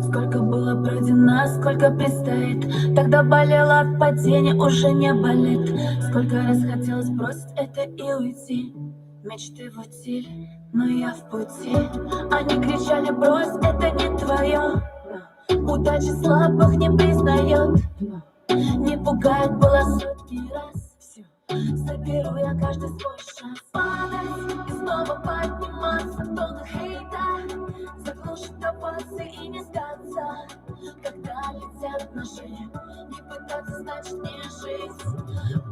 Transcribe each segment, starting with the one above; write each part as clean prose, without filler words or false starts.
Сколько было пройдено, сколько предстоит. Тогда болело от падения, уже не болит. Сколько раз хотелось бросить это и уйти. Мечты в утиль, но я в пути. Они кричали: брось, это не твое. Удача слабых не признает. Не пугает, было сотни раз. Все, заберу я каждый свой шанс. Падать и снова подниматься, тонны хейта заглушит опасы и не сдаться. Когда летят ножи, не пытаться, значит не жизнь.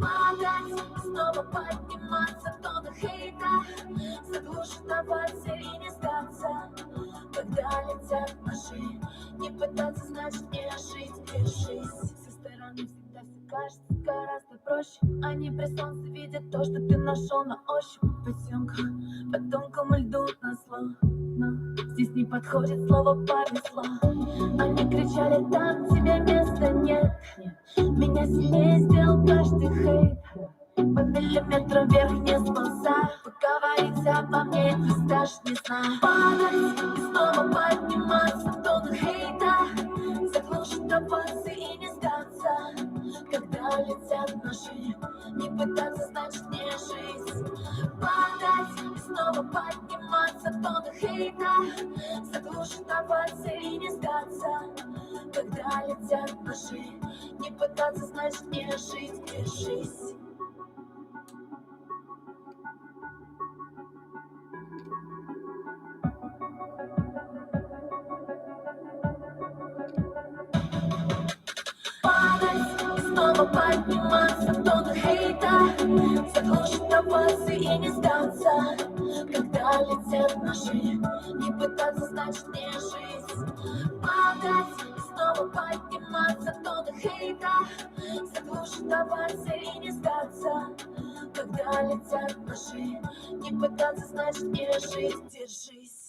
Падать и снова подниматься, тонны хейта заглушит опасы и не сдаться. Когда летят ножи, не пытаться, значит не жить. Держись. Со стороны всегда все кажется гораздо проще. Они при солнце видят то, что ты нашел на ощупь. Потемка по тонкому льду на зло. Но здесь не подходит слово «повезло». Они кричали: там тебе места нет. Меня сильнее сделал каждый хейт. По миллиметру вверх не сползаю. Поговорить обо мне это даже не знаю. Падать и снова подниматься, тонны хейта заглушит опасы и не сдаться. Когда летят ножи, не пытаться, значит не жизнь. Падать и снова подниматься, тонны хейта заглушит опасы и не сдаться. Когда летят ножи, не пытаться, значит не жить. Держись. Падать и снова подниматься, тонны хейта заглушит опасы и не сдаться. Когда летят ножи, не пытаться, значит не жизнь. Падать и снова подниматься, тонны хейта заглушит опасы и не сдаться. Когда летят ножи, не пытаться, значит не жить. Держись.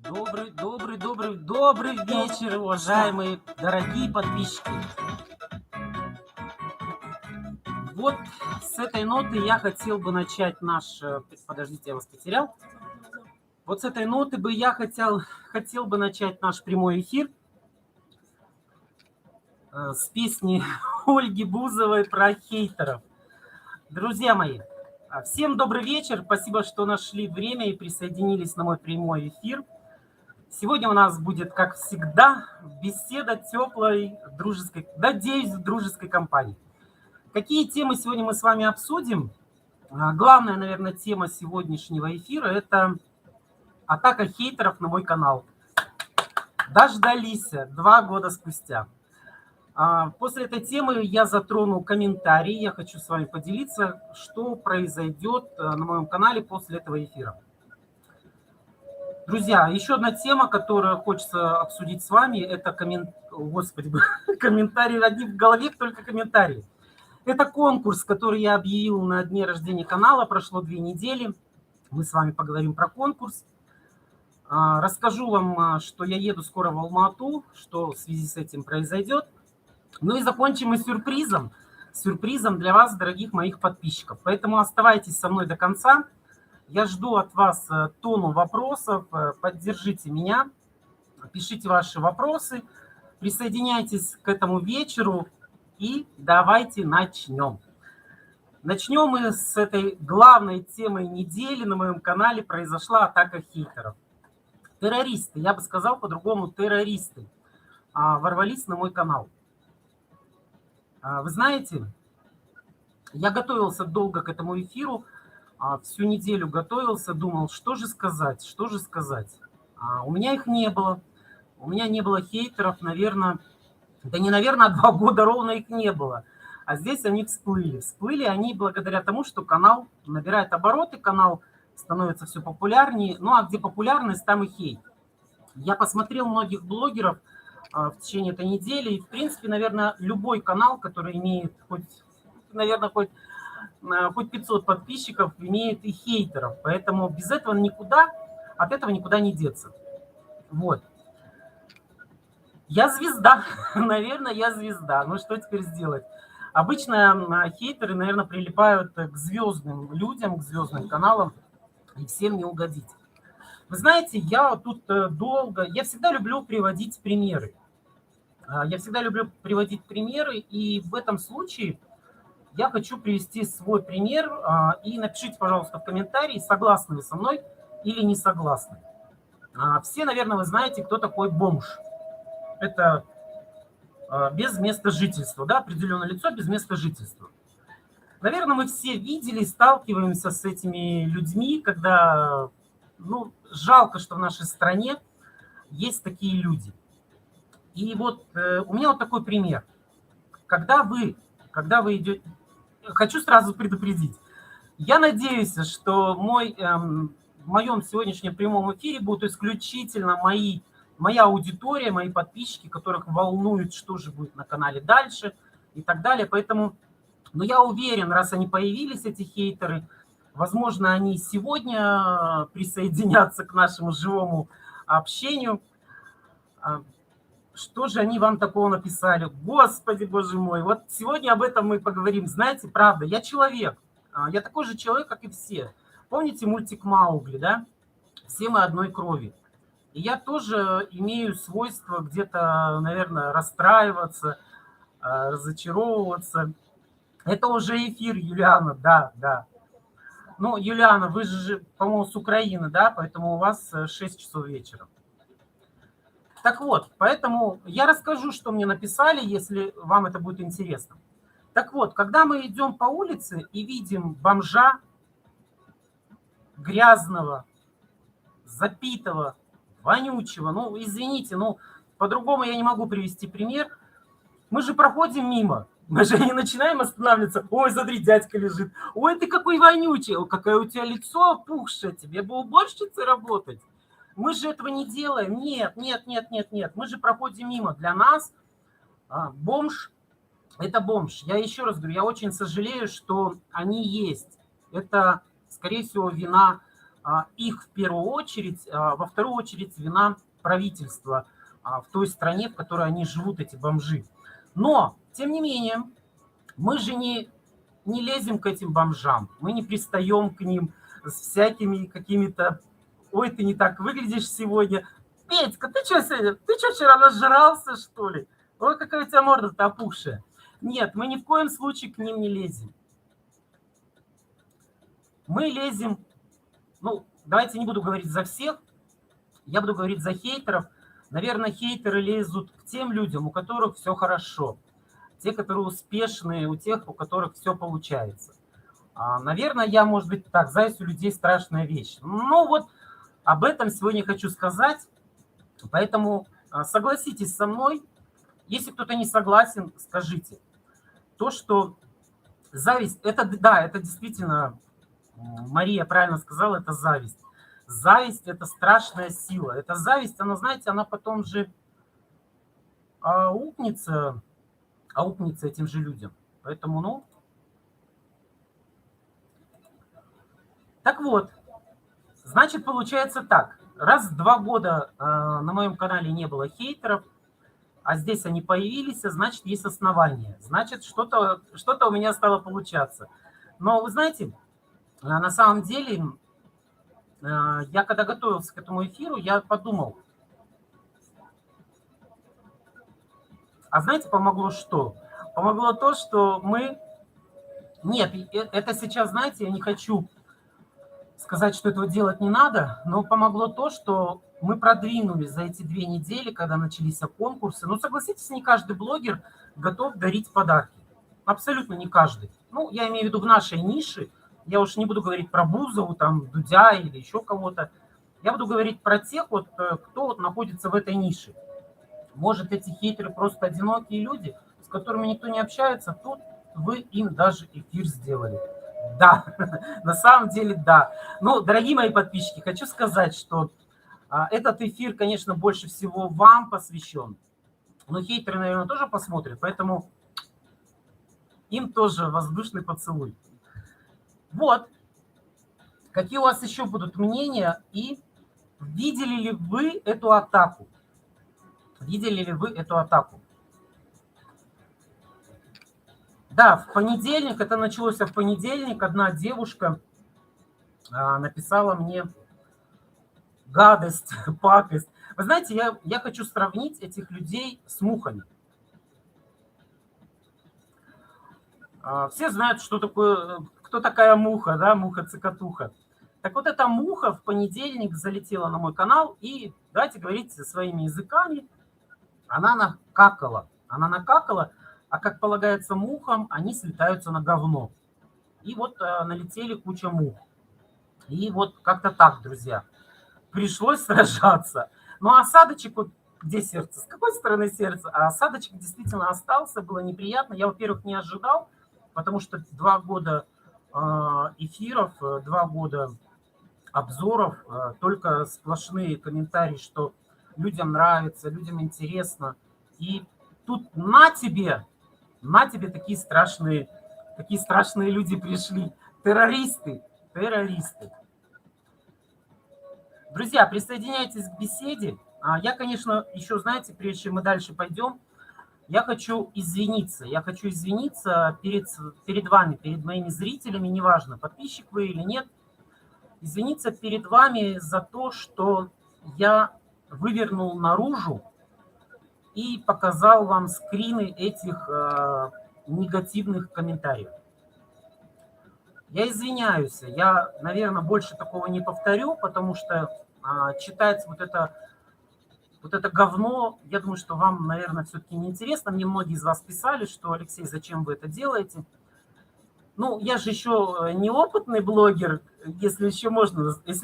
Добрый вечер, уважаемые, дорогие подписчики. Вот с этой ноты я хотел бы начать наш... Подождите, я вас потерял. Вот с этой ноты бы я хотел бы начать наш прямой эфир с песни Ольги Бузовой про хейтеров. Друзья мои, всем добрый вечер. Спасибо, что нашли время и присоединились на мой прямой эфир. Сегодня у нас будет, как всегда, беседа теплой, дружеской, надеюсь, в дружеской компании. Какие темы сегодня мы с вами обсудим? Главная, наверное, тема сегодняшнего эфира – это атака хейтеров на мой канал. Дождались 2 года спустя. После этой темы я затрону комментарии. Я хочу с вами поделиться, что произойдет на моем канале после этого эфира. Друзья, еще одна тема, которую хочется обсудить с вами, это комментарии одни в голове, только комментарии. Это конкурс, который я объявил на дне рождения канала, прошло 2 недели. Мы с вами поговорим про конкурс. Расскажу вам, что я еду скоро в Алма-Ату, что в связи с этим произойдет. Ну и закончим мы сюрпризом для вас, дорогих моих подписчиков. Поэтому оставайтесь со мной до конца. Я жду от вас тонну вопросов, поддержите меня, пишите ваши вопросы, присоединяйтесь к этому вечеру и давайте начнем. Начнем мы с этой главной темой недели на моем канале. Произошла атака хейтеров. Террористы, я бы сказал по-другому, террористы ворвались на мой канал. Вы знаете, я готовился долго к этому эфиру. Всю неделю готовился, думал, что же сказать. У меня их не было. У меня не было хейтеров, наверное, да не наверное, 2 года ровно их не было. А здесь они всплыли. Всплыли они благодаря тому, что канал набирает обороты, канал становится все популярнее. Ну а где популярность, там и хейт. Я посмотрел многих блогеров в течение этой недели. И, в принципе, наверное, любой канал, который имеет хоть 500 подписчиков, имеет и хейтеров. Поэтому от этого никуда не деться. Вот. Я звезда, наверное, я звезда. Ну что теперь сделать? Обычно хейтеры, наверное, прилипают к звездным людям, к звездным каналам, и всем не угодить. Вы знаете, я тут долго, я всегда люблю приводить примеры. Я всегда люблю приводить примеры, и в этом случае я хочу привести свой пример. И напишите, пожалуйста, в комментарии, согласны вы со мной или не согласны. Все, наверное, вы знаете, кто такой бомж. Это без места жительства, да, определенное лицо без места жительства. Наверное, мы все видели, сталкиваемся с этими людьми, когда, ну, жалко, что в нашей стране есть такие люди. И вот у меня вот такой пример. Когда вы идете... Хочу сразу предупредить. Я надеюсь, что в моем сегодняшнем прямом эфире будут исключительно моя аудитория, мои подписчики, которых волнует, что же будет на канале дальше и так далее. Поэтому, но я уверен, раз они появились, эти хейтеры, возможно, они сегодня присоединятся к нашему живому общению. Что же они вам такого написали? Господи, боже мой, вот сегодня об этом мы поговорим. Знаете, правда, я человек, я такой же человек, как и все. Помните мультик Маугли, да? Все мы одной крови. И я тоже имею свойство где-то, наверное, расстраиваться, разочаровываться. Это уже эфир, Юлиана, да, да. Ну, Юлиана, вы же, по-моему, с Украины, да, поэтому у вас 6 часов вечера. Так вот, поэтому я расскажу, что мне написали, если вам это будет интересно. Так вот, когда мы идем по улице и видим бомжа грязного, запитого, вонючего, ну, извините, ну, по-другому я не могу привести пример. Мы же проходим мимо, мы же не начинаем останавливаться. Ой, смотри, дядька лежит. Ой, ты какой вонючий, ой, какое у тебя лицо опухшее, тебе бы уборщицей работать. Мы же этого не делаем. Нет, нет, нет, нет, нет. Мы же проходим мимо. Для нас бомж – это бомж. Я еще раз говорю, я очень сожалею, что они есть. Это, скорее всего, вина их в первую очередь. Во вторую очередь вина правительства в той стране, в которой они живут, эти бомжи. Но, тем не менее, мы же не лезем к этим бомжам. Мы не пристаем к ним с всякими какими-то... Ой, ты не так выглядишь сегодня. Петька, ты что вчера нажрался, что ли? Ой, какая у тебя морда-то опухшая. Нет, мы ни в коем случае к ним не лезем. Мы лезем, ну, давайте не буду говорить за всех, я буду говорить за хейтеров. Наверное, хейтеры лезут к тем людям, у которых все хорошо. Те, которые успешные, у тех, у которых все получается. Наверное, я, может быть, так, знаете, у людей страшная вещь. Ну вот, об этом сегодня хочу сказать, поэтому согласитесь со мной. Если кто-то не согласен, скажите. То, что зависть, это да, это действительно, Мария правильно сказала, это зависть. Зависть – это страшная сила. Эта зависть, она, знаете, она потом же аукнется этим же людям. Поэтому, ну... Так вот, значит, получается так. Раз в 2 года на моем канале не было хейтеров, а здесь они появились, значит, есть основания. Значит, что-то у меня стало получаться. Но вы знаете, на самом деле, я когда готовился к этому эфиру, я подумал, а знаете, помогло что? Помогло то, что мы... Нет, это сейчас, знаете, я не хочу сказать, что этого делать не надо, но помогло то, что мы продвинулись за эти 2 недели, когда начались конкурсы. Ну, согласитесь, не каждый блогер готов дарить подарки. Абсолютно не каждый. Ну, я имею в виду в нашей нише. Я уж не буду говорить про Бузову, там, Дудя или еще кого-то. Я буду говорить про тех, вот, кто вот находится в этой нише. Может, эти хейтеры просто одинокие люди, с которыми никто не общается. Тут вы им даже эфир сделали. Да, на самом деле, да. Ну, дорогие мои подписчики, хочу сказать, что этот эфир, конечно, больше всего вам посвящен. Но хейтеры, наверное, тоже посмотрят, поэтому им тоже воздушный поцелуй. Вот. Какие у вас еще будут мнения и видели ли вы эту атаку? Видели ли вы эту атаку? Да, в понедельник, это началось в понедельник, одна девушка написала мне гадость, пакость. Вы знаете, я хочу сравнить этих людей с мухами. Все знают, что такое, кто такая муха, да, муха-цикатуха. Так вот, эта муха в понедельник залетела на мой канал, и, давайте говорить своими языками, она накакала. Она накакала, а как полагается мухам, они слетаются на говно. И вот налетели куча мух. И вот как-то так, друзья. Пришлось сражаться. Но осадочек, вот где сердце? С какой стороны сердце? А осадочек действительно остался, было неприятно. Я, во-первых, не ожидал, потому что 2 года эфиров, 2 года обзоров, только сплошные комментарии, что людям нравится, людям интересно. И тут на тебе такие страшные люди пришли. Террористы, террористы. Друзья, присоединяйтесь к беседе. Я, конечно, еще, знаете, прежде чем мы дальше пойдем, я хочу извиниться. Я хочу извиниться перед вами, перед моими зрителями, неважно, подписчик вы или нет. Извиниться перед вами за то, что я вывернул наружу и показал вам скрины этих негативных комментариев. Я извиняюсь, я, наверное, больше такого не повторю, потому что читать вот это говно, я думаю, что вам, наверное, все-таки неинтересно. Мне многие из вас писали, что, Алексей, зачем вы это делаете? Ну, я же еще не опытный блогер, если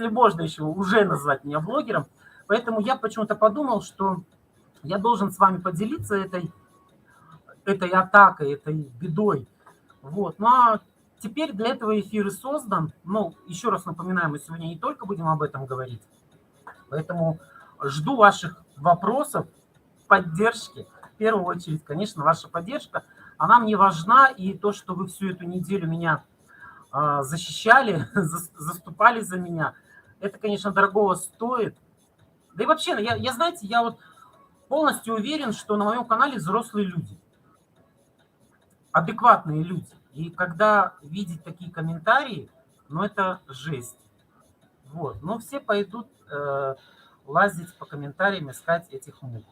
можно еще уже назвать меня блогером. Поэтому я почему-то подумал, что я должен с вами поделиться этой атакой, этой бедой. Вот. Ну, а теперь для этого эфир и создан. Но еще раз напоминаю, мы сегодня не только будем об этом говорить. Поэтому жду ваших вопросов, поддержки. В первую очередь, конечно, ваша поддержка. Она мне важна, и то, что вы всю эту неделю меня защищали, заступали за меня, это, конечно, дорогого стоит. Да и вообще, знаете, я вот полностью уверен, что на моем канале взрослые люди, адекватные люди. И когда видеть такие комментарии, ну это жесть. Вот. Но все пойдут лазить по комментариям, искать этих мух.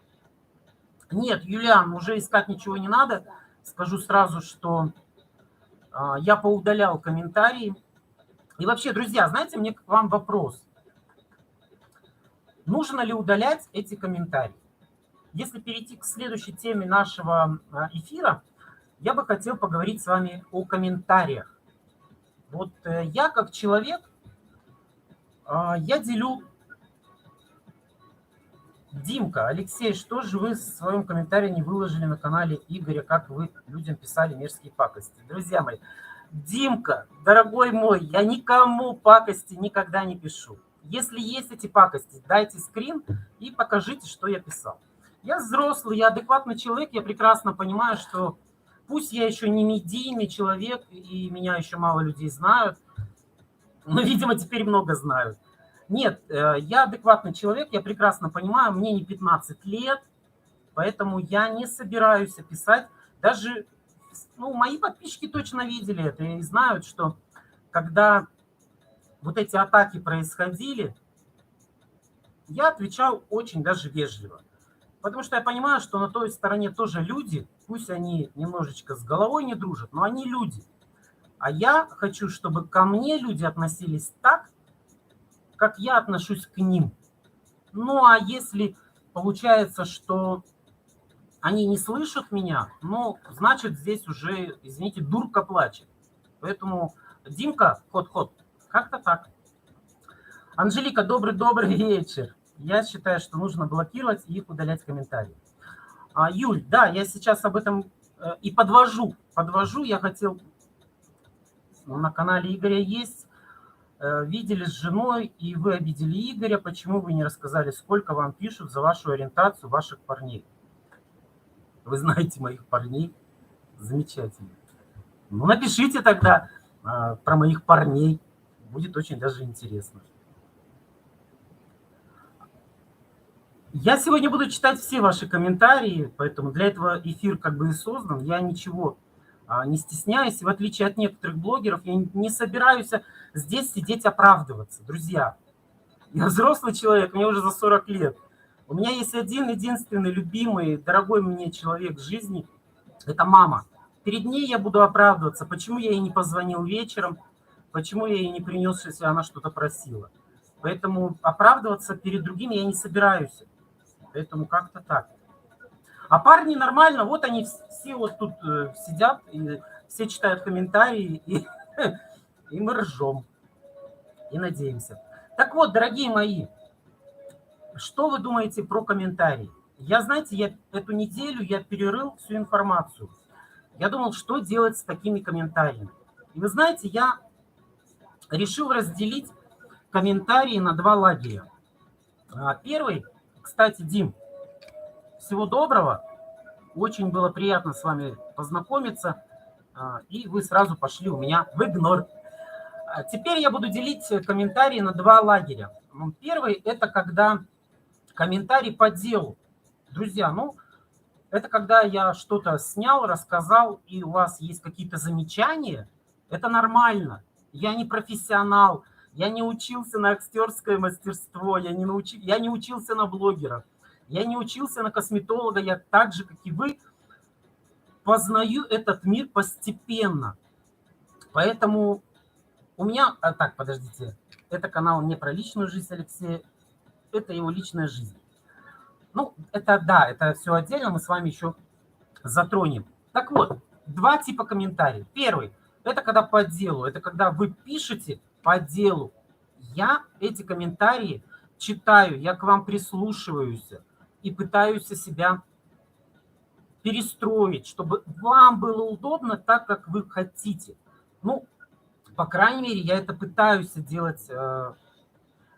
Нет, Юлиан, уже искать ничего не надо. Скажу сразу, что я поудалял комментарии. И вообще, друзья, знаете, мне к вам вопрос. Нужно ли удалять эти комментарии? Если перейти к следующей теме нашего эфира, я бы хотел поговорить с вами о комментариях. Вот я как человек, я делю... Димка, Алексей, что же вы в своем комментарии не выложили на канале Игоря, как вы людям писали мерзкие пакости? Друзья мои, Димка, дорогой мой, я никому пакости никогда не пишу. Если есть эти пакости, дайте скрин и покажите, что я писал. Я взрослый, я адекватный человек, я прекрасно понимаю, что пусть я еще не медийный человек, и меня еще мало людей знают, но, видимо, теперь много знают. Нет, я адекватный человек, я прекрасно понимаю, мне не 15 лет, поэтому я не собираюсь писать. Даже, мои подписчики точно видели это и знают, что когда вот эти атаки происходили, я отвечал очень даже вежливо. Потому что я понимаю, что на той стороне тоже люди, пусть они немножечко с головой не дружат, но они люди. А я хочу, чтобы ко мне люди относились так, как я отношусь к ним. Ну, а если получается, что они не слышат меня, значит, здесь уже, извините, дурка плачет. Поэтому, Димка, ход-ход, как-то так. Анжелика, добрый вечер. Я считаю, что нужно блокировать и удалять комментарии. Юль, да, я сейчас об этом и подвожу. Я хотел, на канале Игоря есть, видели с женой, и вы обидели Игоря, почему вы не рассказали, сколько вам пишут за вашу ориентацию ваших парней? Вы знаете моих парней? Замечательно. Напишите тогда про моих парней. Будет очень даже интересно. Я сегодня буду читать все ваши комментарии, поэтому для этого эфир как бы и создан. Я ничего не стесняюсь. В отличие от некоторых блогеров, я не собираюсь здесь сидеть оправдываться. Друзья, я взрослый человек, мне уже за 40 лет. У меня есть один единственный любимый, дорогой мне человек в жизни. Это мама. Перед ней я буду оправдываться, почему я ей не позвонил вечером, почему я ей не принес, если она что-то просила. Поэтому оправдываться перед другими я не собираюсь. Поэтому как-то так. А парни нормально, вот они все вот тут сидят, и все читают комментарии, и мы ржем, и надеемся. Так вот, дорогие мои, что вы думаете про комментарии? Знаете, я эту неделю я перерыл всю информацию. Я думал, что делать с такими комментариями. И вы знаете, я решил разделить комментарии на два лагеря. Первый, кстати, Дим, всего доброго. Очень было приятно с вами познакомиться. И вы сразу пошли у меня в игнор. Теперь я буду делить комментарии на два лагеря. Первый – это когда комментарий по делу. Друзья, это когда я что-то снял, рассказал, и у вас есть какие-то замечания. Это нормально. Я не профессионал. Я не учился на актерское мастерство. Я не учился на блогера. Я не учился на косметолога. Я так же, как и вы, познаю этот мир постепенно. Поэтому у меня... Так, подождите. Это канал не про личную жизнь Алексея. Это его личная жизнь. Это все отдельно. Мы с вами еще затронем. Так вот, два типа комментариев. Первый. Это когда по делу. Это когда вы пишете по делу. Я эти комментарии читаю. Я к вам прислушиваюсь. И пытаюсь себя перестроить, чтобы вам было удобно так, как вы хотите. По крайней мере, я это пытаюсь делать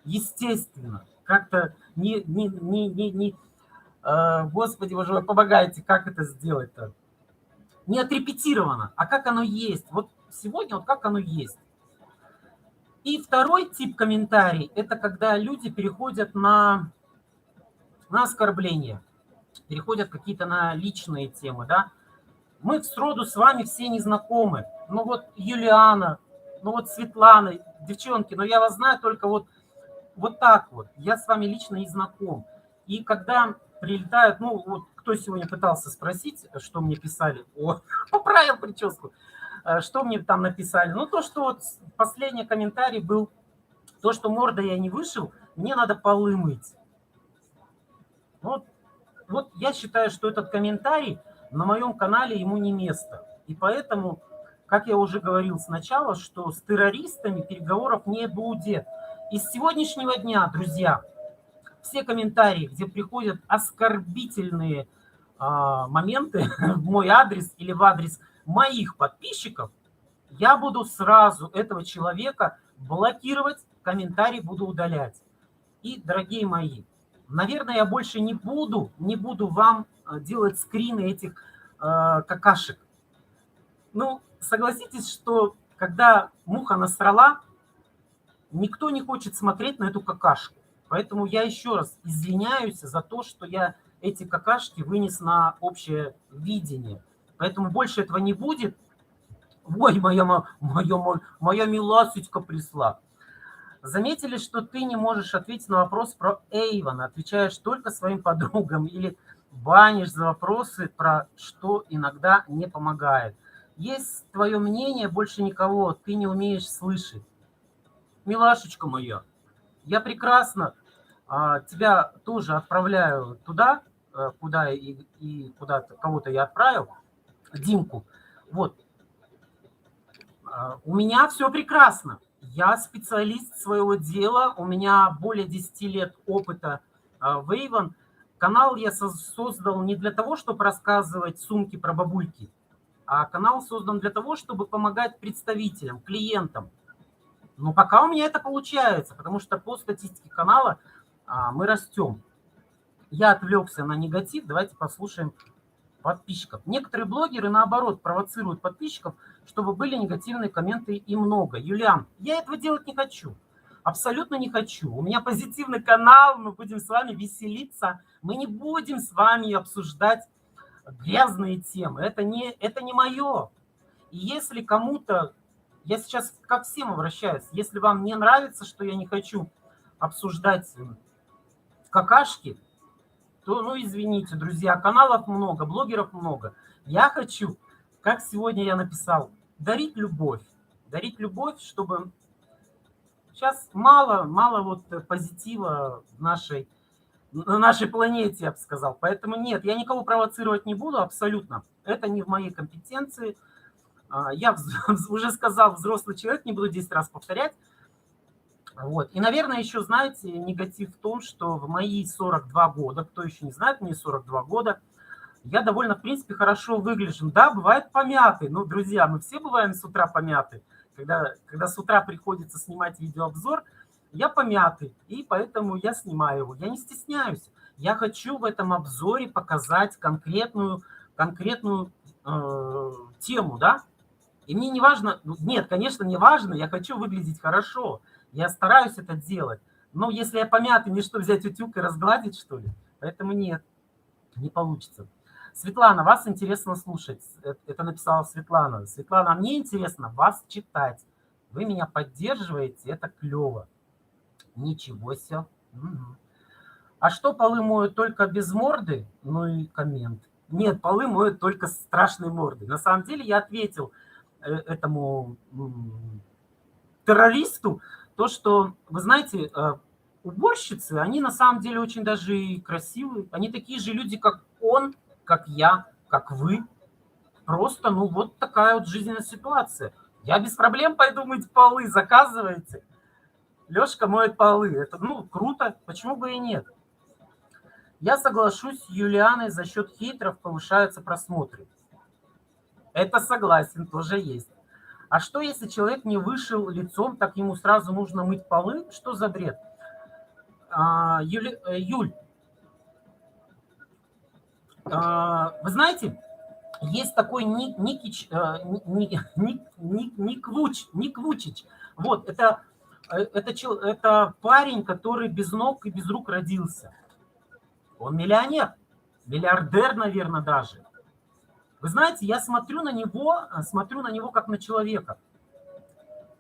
естественно. Как-то Господи, боже мой, помогайте, как это сделать-то? Не отрепетировано, а как оно есть. Вот сегодня вот как оно есть. И второй тип комментариев, это когда люди переходят на оскорбления, переходят какие-то на личные темы, да. Мы сроду с вами все не знакомы. Юлиана, Светлана, девчонки, я вас знаю только вот так вот. Я с вами лично не знаком. И когда прилетают, кто сегодня пытался спросить, что мне писали, поправил прическу, что мне там написали. То, что вот последний комментарий был, то, что морда я не вышел, мне надо полы мыть. Вот я считаю, что этот комментарий на моем канале ему не место. И поэтому, как я уже говорил сначала, что с террористами переговоров не будет. И с сегодняшнего дня, друзья, все комментарии, где приходят оскорбительные моменты в мой адрес или в адрес моих подписчиков, я буду сразу этого человека блокировать, комментарий буду удалять. И, дорогие мои, наверное, я больше не буду вам делать скрины этих какашек. Согласитесь, что когда муха насрала, никто не хочет смотреть на эту какашку. Поэтому я еще раз извиняюсь за то, что я эти какашки вынес на общее видение. Поэтому больше этого не будет. Ой, моя миласечка пришла. Заметили, что ты не можешь ответить на вопрос про Эйвона, отвечаешь только своим подругам или банишь за вопросы, про что иногда не помогает. Есть твое мнение, больше никого, ты не умеешь слышать. Милашечка моя, я прекрасно тебя тоже отправляю туда, куда и куда-то кого-то я отправил, Димку. Вот. У меня все прекрасно. Я специалист своего дела, у меня более 10 лет опыта в Avon. Канал я создал не для того, чтобы рассказывать сумки про бабульки, а канал создан для того, чтобы помогать представителям, клиентам. Но пока у меня это получается, потому что по статистике канала мы растем. Я отвлекся на негатив, давайте послушаем подписчиков. Некоторые блогеры, наоборот, провоцируют подписчиков, чтобы были негативные комменты и много. Юлиан, я этого делать не хочу. Абсолютно не хочу. У меня позитивный канал, мы будем с вами веселиться. Мы не будем с вами обсуждать грязные темы. Это не мое. И если кому-то, я сейчас ко всем обращаюсь, если вам не нравится, что я не хочу обсуждать какашки, то, ну, извините, друзья, каналов много, блогеров много. Я хочу, как сегодня я написал, дарить любовь. Дарить любовь, чтобы... Сейчас мало вот позитива на нашей планете, я бы сказал. Поэтому нет, я никого провоцировать не буду абсолютно. Это не в моей компетенции. Я уже сказал, взрослый человек, не буду 10 раз повторять. Вот. И, наверное, еще, знаете, негатив в том, что в мои 42 года, кто еще не знает, мне 42 года, я довольно, в принципе, хорошо выгляжу. Да, бывает помятый. Ну, друзья, мы все бываем с утра помяты. Когда с утра приходится снимать видеообзор, я помятый, и поэтому я снимаю его. Я не стесняюсь. Я хочу в этом обзоре показать конкретную тему, да? И мне не важно, нет, конечно, не важно, я хочу выглядеть хорошо. Я стараюсь это делать. Но если я помятый, мне что, взять утюг и разгладить, что ли? Поэтому нет, не получится. Светлана, вас интересно слушать. Это написала Светлана. Светлана, а мне интересно вас читать. Вы меня поддерживаете, это клево. Ничего себе. Угу. А что, полы моют только без морды? Ну и коммент. Нет, полы моют только с страшной мордой. На самом деле я ответил этому террористу, то, что, вы знаете, уборщицы, они на самом деле очень даже и красивые. Они такие же люди, как он, как я, как вы. Просто, ну, вот такая вот жизненная ситуация. Я без проблем пойду мыть полы, заказывайте. Лешка моет полы. Это, ну, круто, почему бы и нет. Я соглашусь с Юлианой, за счет хейтеров повышаются просмотры. Это согласен, тоже есть. А что, если человек не вышел лицом, так ему сразу нужно мыть полы? Что за бред? Юль, вы знаете, есть такой Ник Вучич. Вот, это парень, который без ног и без рук родился. Он миллионер, миллиардер, наверное, даже. Вы знаете, я смотрю на него как на человека.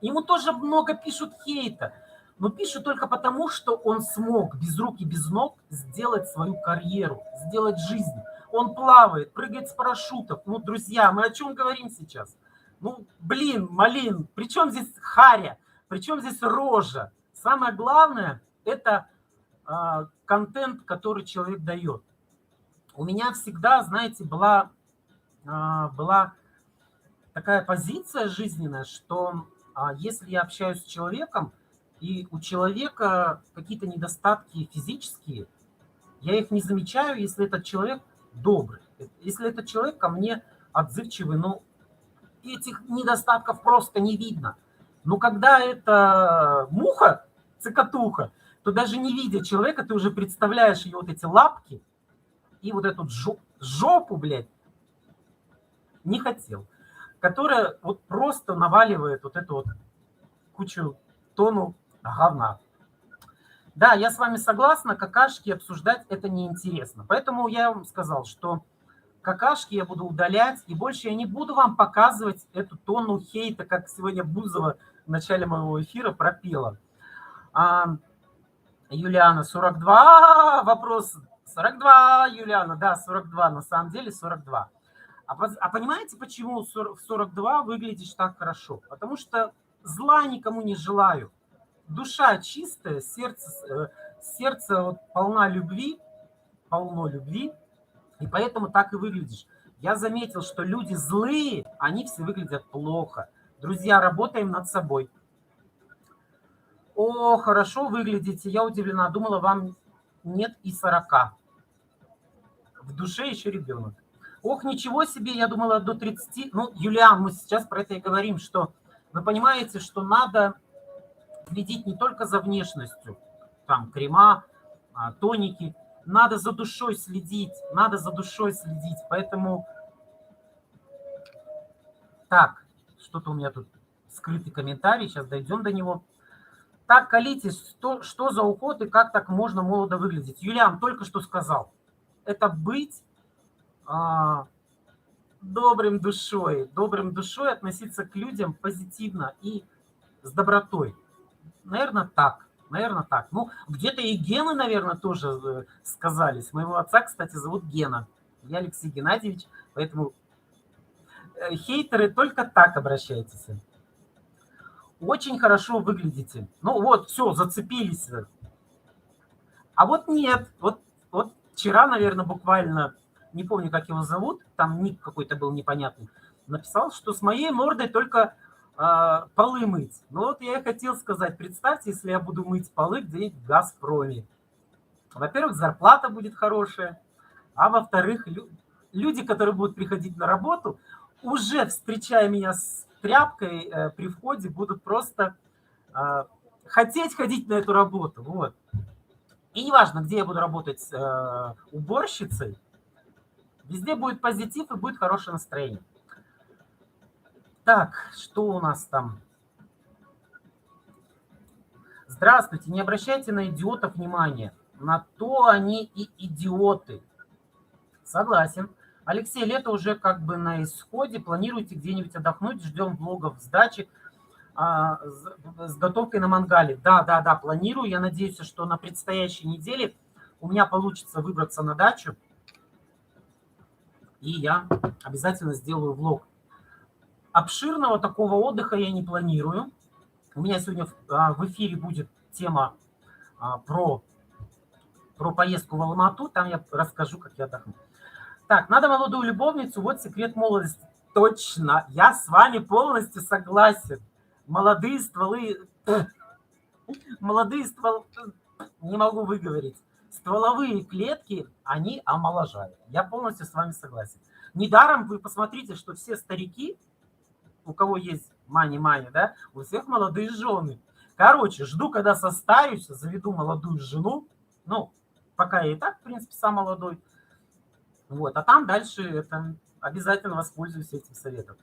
Ему тоже много пишут хейта, но пишут только потому, что он смог без рук и без ног сделать свою карьеру, сделать жизнь. Он плавает, прыгает с парашютов. Ну, друзья, мы о чем говорим сейчас? Ну, блин, малин, при чем здесь харя? При чем здесь рожа? Самое главное – это контент, который человек дает. У меня всегда, знаете, была такая позиция жизненная, что если я общаюсь с человеком, и у человека какие-то недостатки физические, я их не замечаю, если этот человек добрый, если этот человек ко мне отзывчивый, но этих недостатков просто не видно. Но когда это муха, цикатуха, то даже не видя человека, ты уже представляешь ее вот эти лапки и вот эту жопу, блядь, не хотел, которая вот просто наваливает вот эту вот кучу тонну говна. Да, я с вами согласна, какашки обсуждать это неинтересно. Поэтому я вам сказал, что какашки я буду удалять, и больше я не буду вам показывать эту тонну хейта, как сегодня Бузова в начале моего эфира пропела. Юлиана, 42, вопрос. 42, Юлиана, да, 42, на самом деле 42. А понимаете, почему в 42 выглядишь так хорошо? Потому что зла никому не желаю. Душа чистая, сердце вот полно любви, и поэтому так и выглядишь. Я заметил, что люди злые, они все выглядят плохо. Друзья, работаем над собой. О, хорошо выглядите, я удивлена, думала, вам нет и 40. В душе еще ребенок. Ох, ничего себе, я думала до 30. Ну, Юлиан, мы сейчас про это и говорим, что вы понимаете, что надо следить не только за внешностью, там крема, тоники, надо за душой следить, Поэтому, так, что-то у меня тут скрытый комментарий, сейчас дойдем до него. Так, колитесь, что за уход и как так можно молодо выглядеть? Юлиан только что сказал. Это быть добрым душой, относиться к людям позитивно и с добротой. Наверное, так. Ну, где-то и гены, наверное, тоже сказались. Моего отца, кстати, зовут Гена. Я Алексей Геннадьевич, поэтому хейтеры, только так обращайтесь. Очень хорошо выглядите. Ну вот, все, зацепились. А вот нет. Вот вчера, наверное, буквально, не помню, как его зовут, там ник какой-то был непонятный, написал, что с моей мордой только полы мыть. Ну вот я и хотел сказать, представьте, если я буду мыть полы где-нибудь в «Газпроме». Во-первых, зарплата будет хорошая, а во-вторых, люди, которые будут приходить на работу, уже встречая меня с тряпкой при входе, будут просто хотеть ходить на эту работу. Вот. И неважно, где я буду работать уборщицей, везде будет позитив и будет хорошее настроение. Так, что у нас там? Здравствуйте, не обращайте на идиотов внимания. На то они и идиоты. Согласен. Алексей, лето уже как бы на исходе. Планируете где-нибудь отдохнуть? Ждем влогов с дачи с готовкой на мангале. Да, планирую. Я надеюсь, что на предстоящей неделе у меня получится выбраться на дачу. И я обязательно сделаю влог. Обширного такого отдыха я не планирую. У меня сегодня в эфире будет тема про поездку в Алмату. Там я расскажу, как я отдохну. Так, надо молодую любовницу. Вот секрет молодости. Точно, я с вами полностью согласен. Молодые стволы, не могу выговорить. Стволовые клетки, они омоложают. Я полностью с вами согласен. Недаром вы посмотрите, что все старики, у кого есть мани-мани, да, у всех молодые жены. Короче, жду, когда состарюсь, заведу молодую жену. Ну, пока я и так, в принципе, сам молодой. Вот, а там дальше это обязательно воспользуюсь этим советом.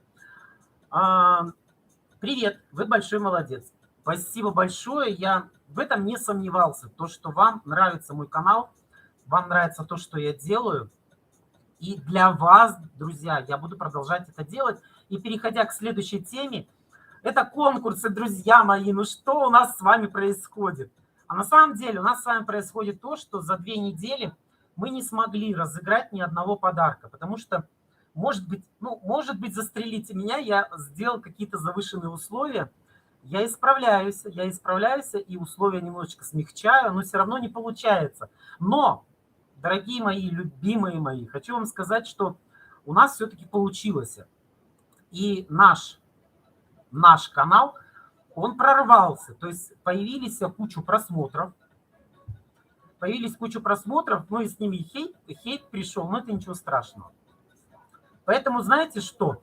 Привет, вы большой молодец. Спасибо большое. Я в этом не сомневался. То, что вам нравится мой канал, вам нравится то, что я делаю. И для вас, друзья, я буду продолжать это делать. И переходя к следующей теме, это конкурсы, друзья мои. Ну что у нас с вами происходит? А на самом деле у нас с вами происходит то, что за 2 недели мы не смогли разыграть ни одного подарка. Потому что, может быть, застрелите меня, я сделал какие-то завышенные условия. Я исправляюсь, и условия немножечко смягчаю, но все равно не получается. Но, дорогие мои, любимые мои, хочу вам сказать, что у нас все-таки получилось. И наш канал, он прорвался. То есть появились кучу просмотров. Ну и с ними хейт пришел, но это ничего страшного. Поэтому знаете что?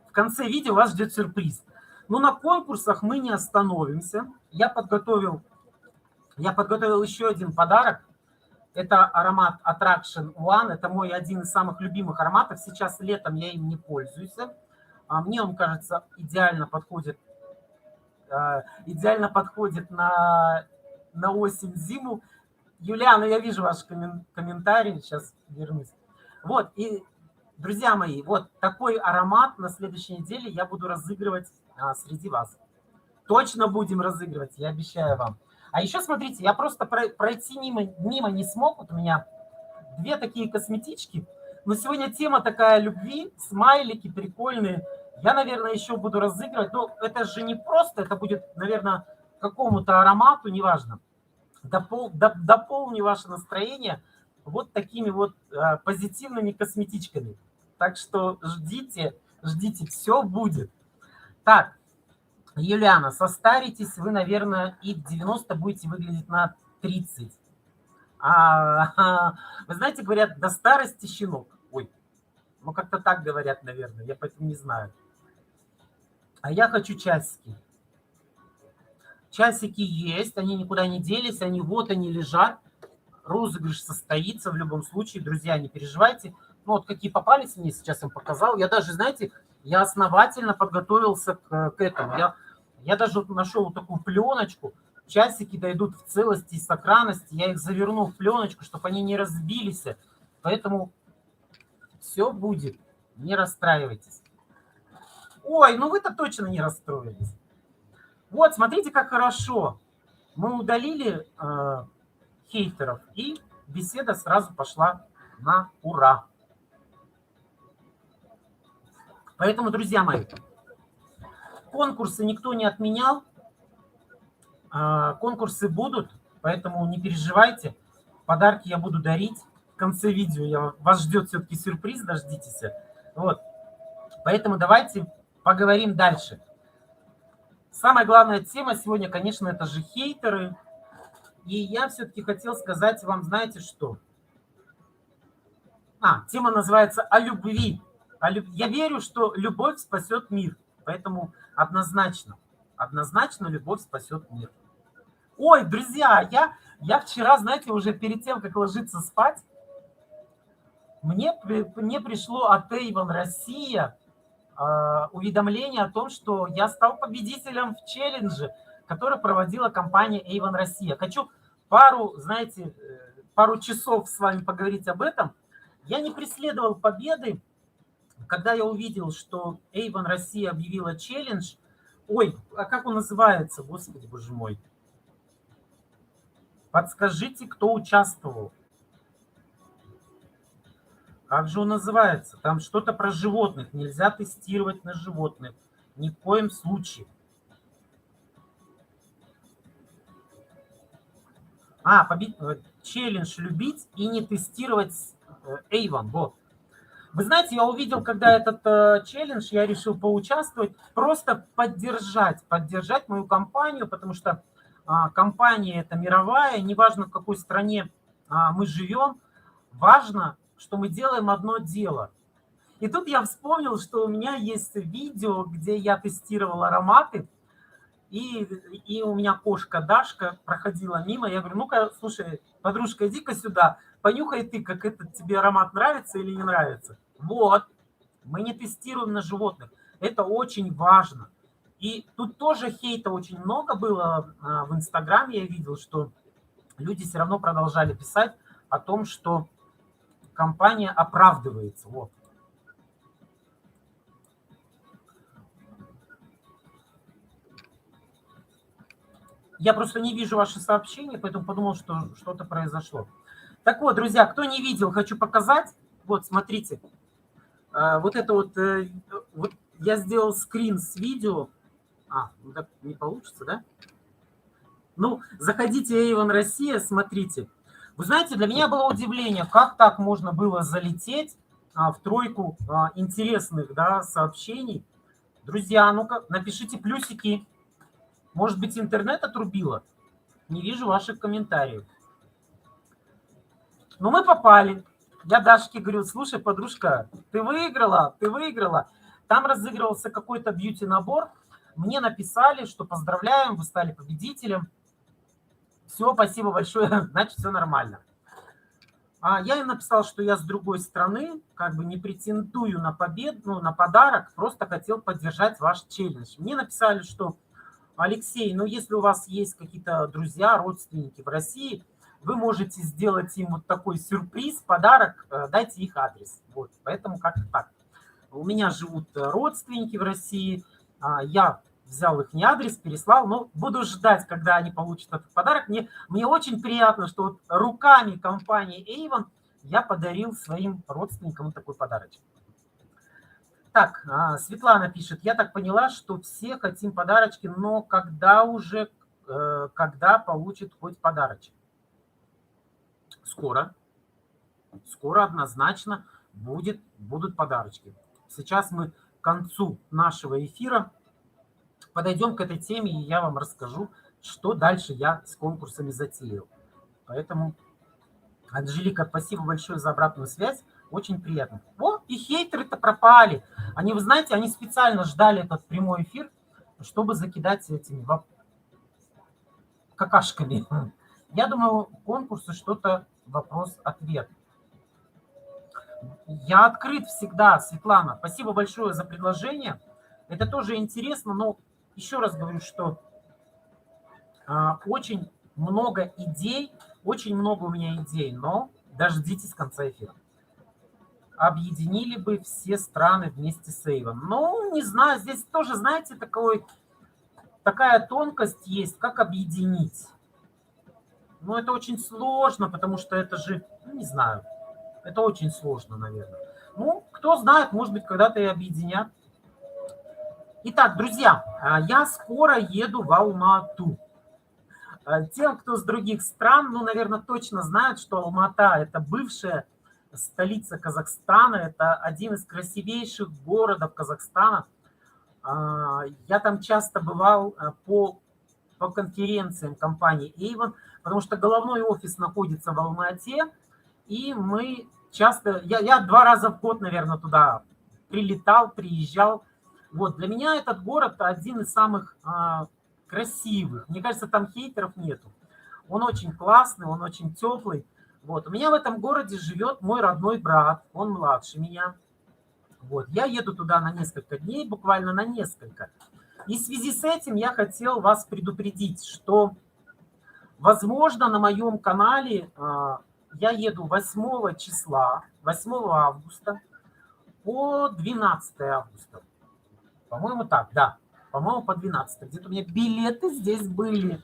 В конце видео вас ждет сюрприз. Но на конкурсах мы не остановимся. Я подготовил еще один подарок. Это аромат Attraction One. Это мой один из самых любимых ароматов. Сейчас летом я им не пользуюсь. Мне он, кажется, идеально подходит на осень-зиму. Юлиана, я вижу ваш комментарий. Сейчас вернусь. Вот, и, друзья мои, вот такой аромат на следующей неделе я буду разыгрывать среди вас. Точно будем разыгрывать, я обещаю вам. А еще, смотрите, я просто пройти мимо не смог. Вот у меня 2 такие косметички. Но сегодня тема такая любви, смайлики прикольные. Я, наверное, еще буду разыгрывать. Но это же не просто, это будет, наверное, какому-то аромату, неважно. Дополни ваше настроение вот такими вот позитивными косметичками. Так что ждите, все будет. Так, Юлиана, состаритесь вы, наверное, и в 90 будете выглядеть на 30. Вы знаете, говорят, до старости щенок. Ой, ну как-то так говорят, наверное, я поэтому не знаю. А я хочу часики. Часики есть, они никуда не делись, они лежат. Розыгрыш состоится в любом случае, друзья, не переживайте. Ну вот какие попались мне, сейчас им показал. Я даже, знаете, я основательно подготовился к этому. Я даже нашел такую пленочку. часики дойдут в целости и сохранности. Я их заверну в пленочку, чтобы они не разбились. Поэтому все будет. Не расстраивайтесь. Ой, ну вы-то точно не расстроились. Вот, смотрите, как хорошо. Мы удалили хейтеров, и беседа сразу пошла на ура. Поэтому, друзья мои, конкурсы никто не отменял. Конкурсы будут, поэтому не переживайте. Подарки я буду дарить. В конце видео вас ждет все-таки сюрприз, дождитесь. Вот. Поэтому давайте поговорим дальше. Самая главная тема сегодня, конечно, это же хейтеры. И я все-таки хотел сказать вам, знаете что? Тема называется «О любви». Я верю, что любовь спасет мир. Поэтому однозначно любовь спасет мир. Ой, друзья, я вчера, знаете, уже перед тем, как ложиться спать, мне пришло от Avon Россия уведомление о том, что я стал победителем в челлендже, который проводила компания Avon Россия. Хочу пару часов с вами поговорить об этом. Я не преследовал победы, когда я увидел, что Avon Россия объявила челлендж. Ой, а как он называется? Господи, боже мой. Подскажите, кто участвовал. Как же он называется? Там что-то про животных. Нельзя тестировать на животных. Ни в коем случае. Челлендж любить и не тестировать Avon. Вот. Вы знаете, я увидел, когда этот челлендж, я решил поучаствовать, просто поддержать мою компанию, потому что компания это мировая, неважно в какой стране мы живем, важно, что мы делаем одно дело. И тут я вспомнил, что у меня есть видео, где я тестировал ароматы, и у меня кошка Дашка проходила мимо. Я говорю, ну-ка, слушай, подружка, иди-ка сюда, понюхай ты, как этот тебе аромат нравится или не нравится. Вот, мы не тестируем на животных. Это очень важно. И тут тоже хейта очень много было в Инстаграме. Я видел, что люди все равно продолжали писать о том, что компания оправдывается. Вот. Я просто не вижу ваши сообщения, поэтому подумал, что что-то произошло. Так вот, друзья, кто не видел, хочу показать. Вот, смотрите. Вот это вот я сделал скрин с видео. Ну так не получится, да? Ну, заходите Avon Россия, смотрите. Вы знаете, для меня было удивление, как так можно было залететь в тройку интересных, да, сообщений. Друзья, ну-ка, напишите плюсики. Может быть, интернет отрубило? Не вижу ваших комментариев. Но мы попали. Я Дашке говорю, слушай, подружка, ты выиграла. Там разыгрывался какой-то бьюти-набор. Мне написали, что поздравляем, вы стали победителем. Все, спасибо большое, значит, все нормально. Я им написал, что я с другой страны, как бы не претендую на победу, на подарок, просто хотел поддержать ваш челлендж. Мне написали, что Алексей, ну если у вас есть какие-то друзья, родственники в России, вы можете сделать им вот такой сюрприз, подарок, дайте их адрес. Вот, поэтому как-то так. У меня живут родственники в России, я взял их адрес, переслал, но буду ждать, когда они получат этот подарок. Мне очень приятно, что вот руками компании Avon я подарил своим родственникам вот такой подарочек. Так, Светлана пишет, я так поняла, что все хотим подарочки, но когда получит хоть подарочек? Скоро однозначно будут подарочки. Сейчас мы к концу нашего эфира подойдем к этой теме, и я вам расскажу, что дальше я с конкурсами затеял. Поэтому, Анжелика, спасибо большое за обратную связь. Очень приятно. И хейтеры-то пропали. Вы знаете, они специально ждали этот прямой эфир, чтобы закидать этими какашками. Я думаю, конкурсы что-то вопрос-ответ. Я открыт всегда, Светлана. Спасибо большое за предложение. Это тоже интересно, но еще раз говорю, что очень много идей, очень много у меня идей, но дождитесь конца эфира. Объединили бы все страны вместе с Avon. Ну, не знаю, здесь тоже, знаете, такая тонкость есть, как объединить. Но это очень сложно, потому что это же, ну, не знаю, это очень сложно, наверное. Ну, кто знает, может быть, когда-то и объединят. Итак, друзья, я скоро еду в Алма-Ату. Тем, кто с других стран, ну, наверное, точно знают, что Алма-Ата – это бывшая столица Казахстана, это один из красивейших городов Казахстана. Я там часто бывал по конференциям компании Avon, потому что головной офис находится в Алма-Ате, и мы часто, я 2 раза в год, наверное, туда прилетал, приезжал. Вот, для меня этот город один из самых красивых. Мне кажется, там хейтеров нету. Он очень классный, он очень теплый. Вот, у меня в этом городе живет мой родной брат, он младше меня. Вот, я еду туда на несколько дней, буквально на несколько. И в связи с этим я хотел вас предупредить, что, возможно, на моем канале я еду 8 числа, 8 августа по 12 августа. По-моему, так, да. По-моему, по 12. Где-то у меня билеты здесь были.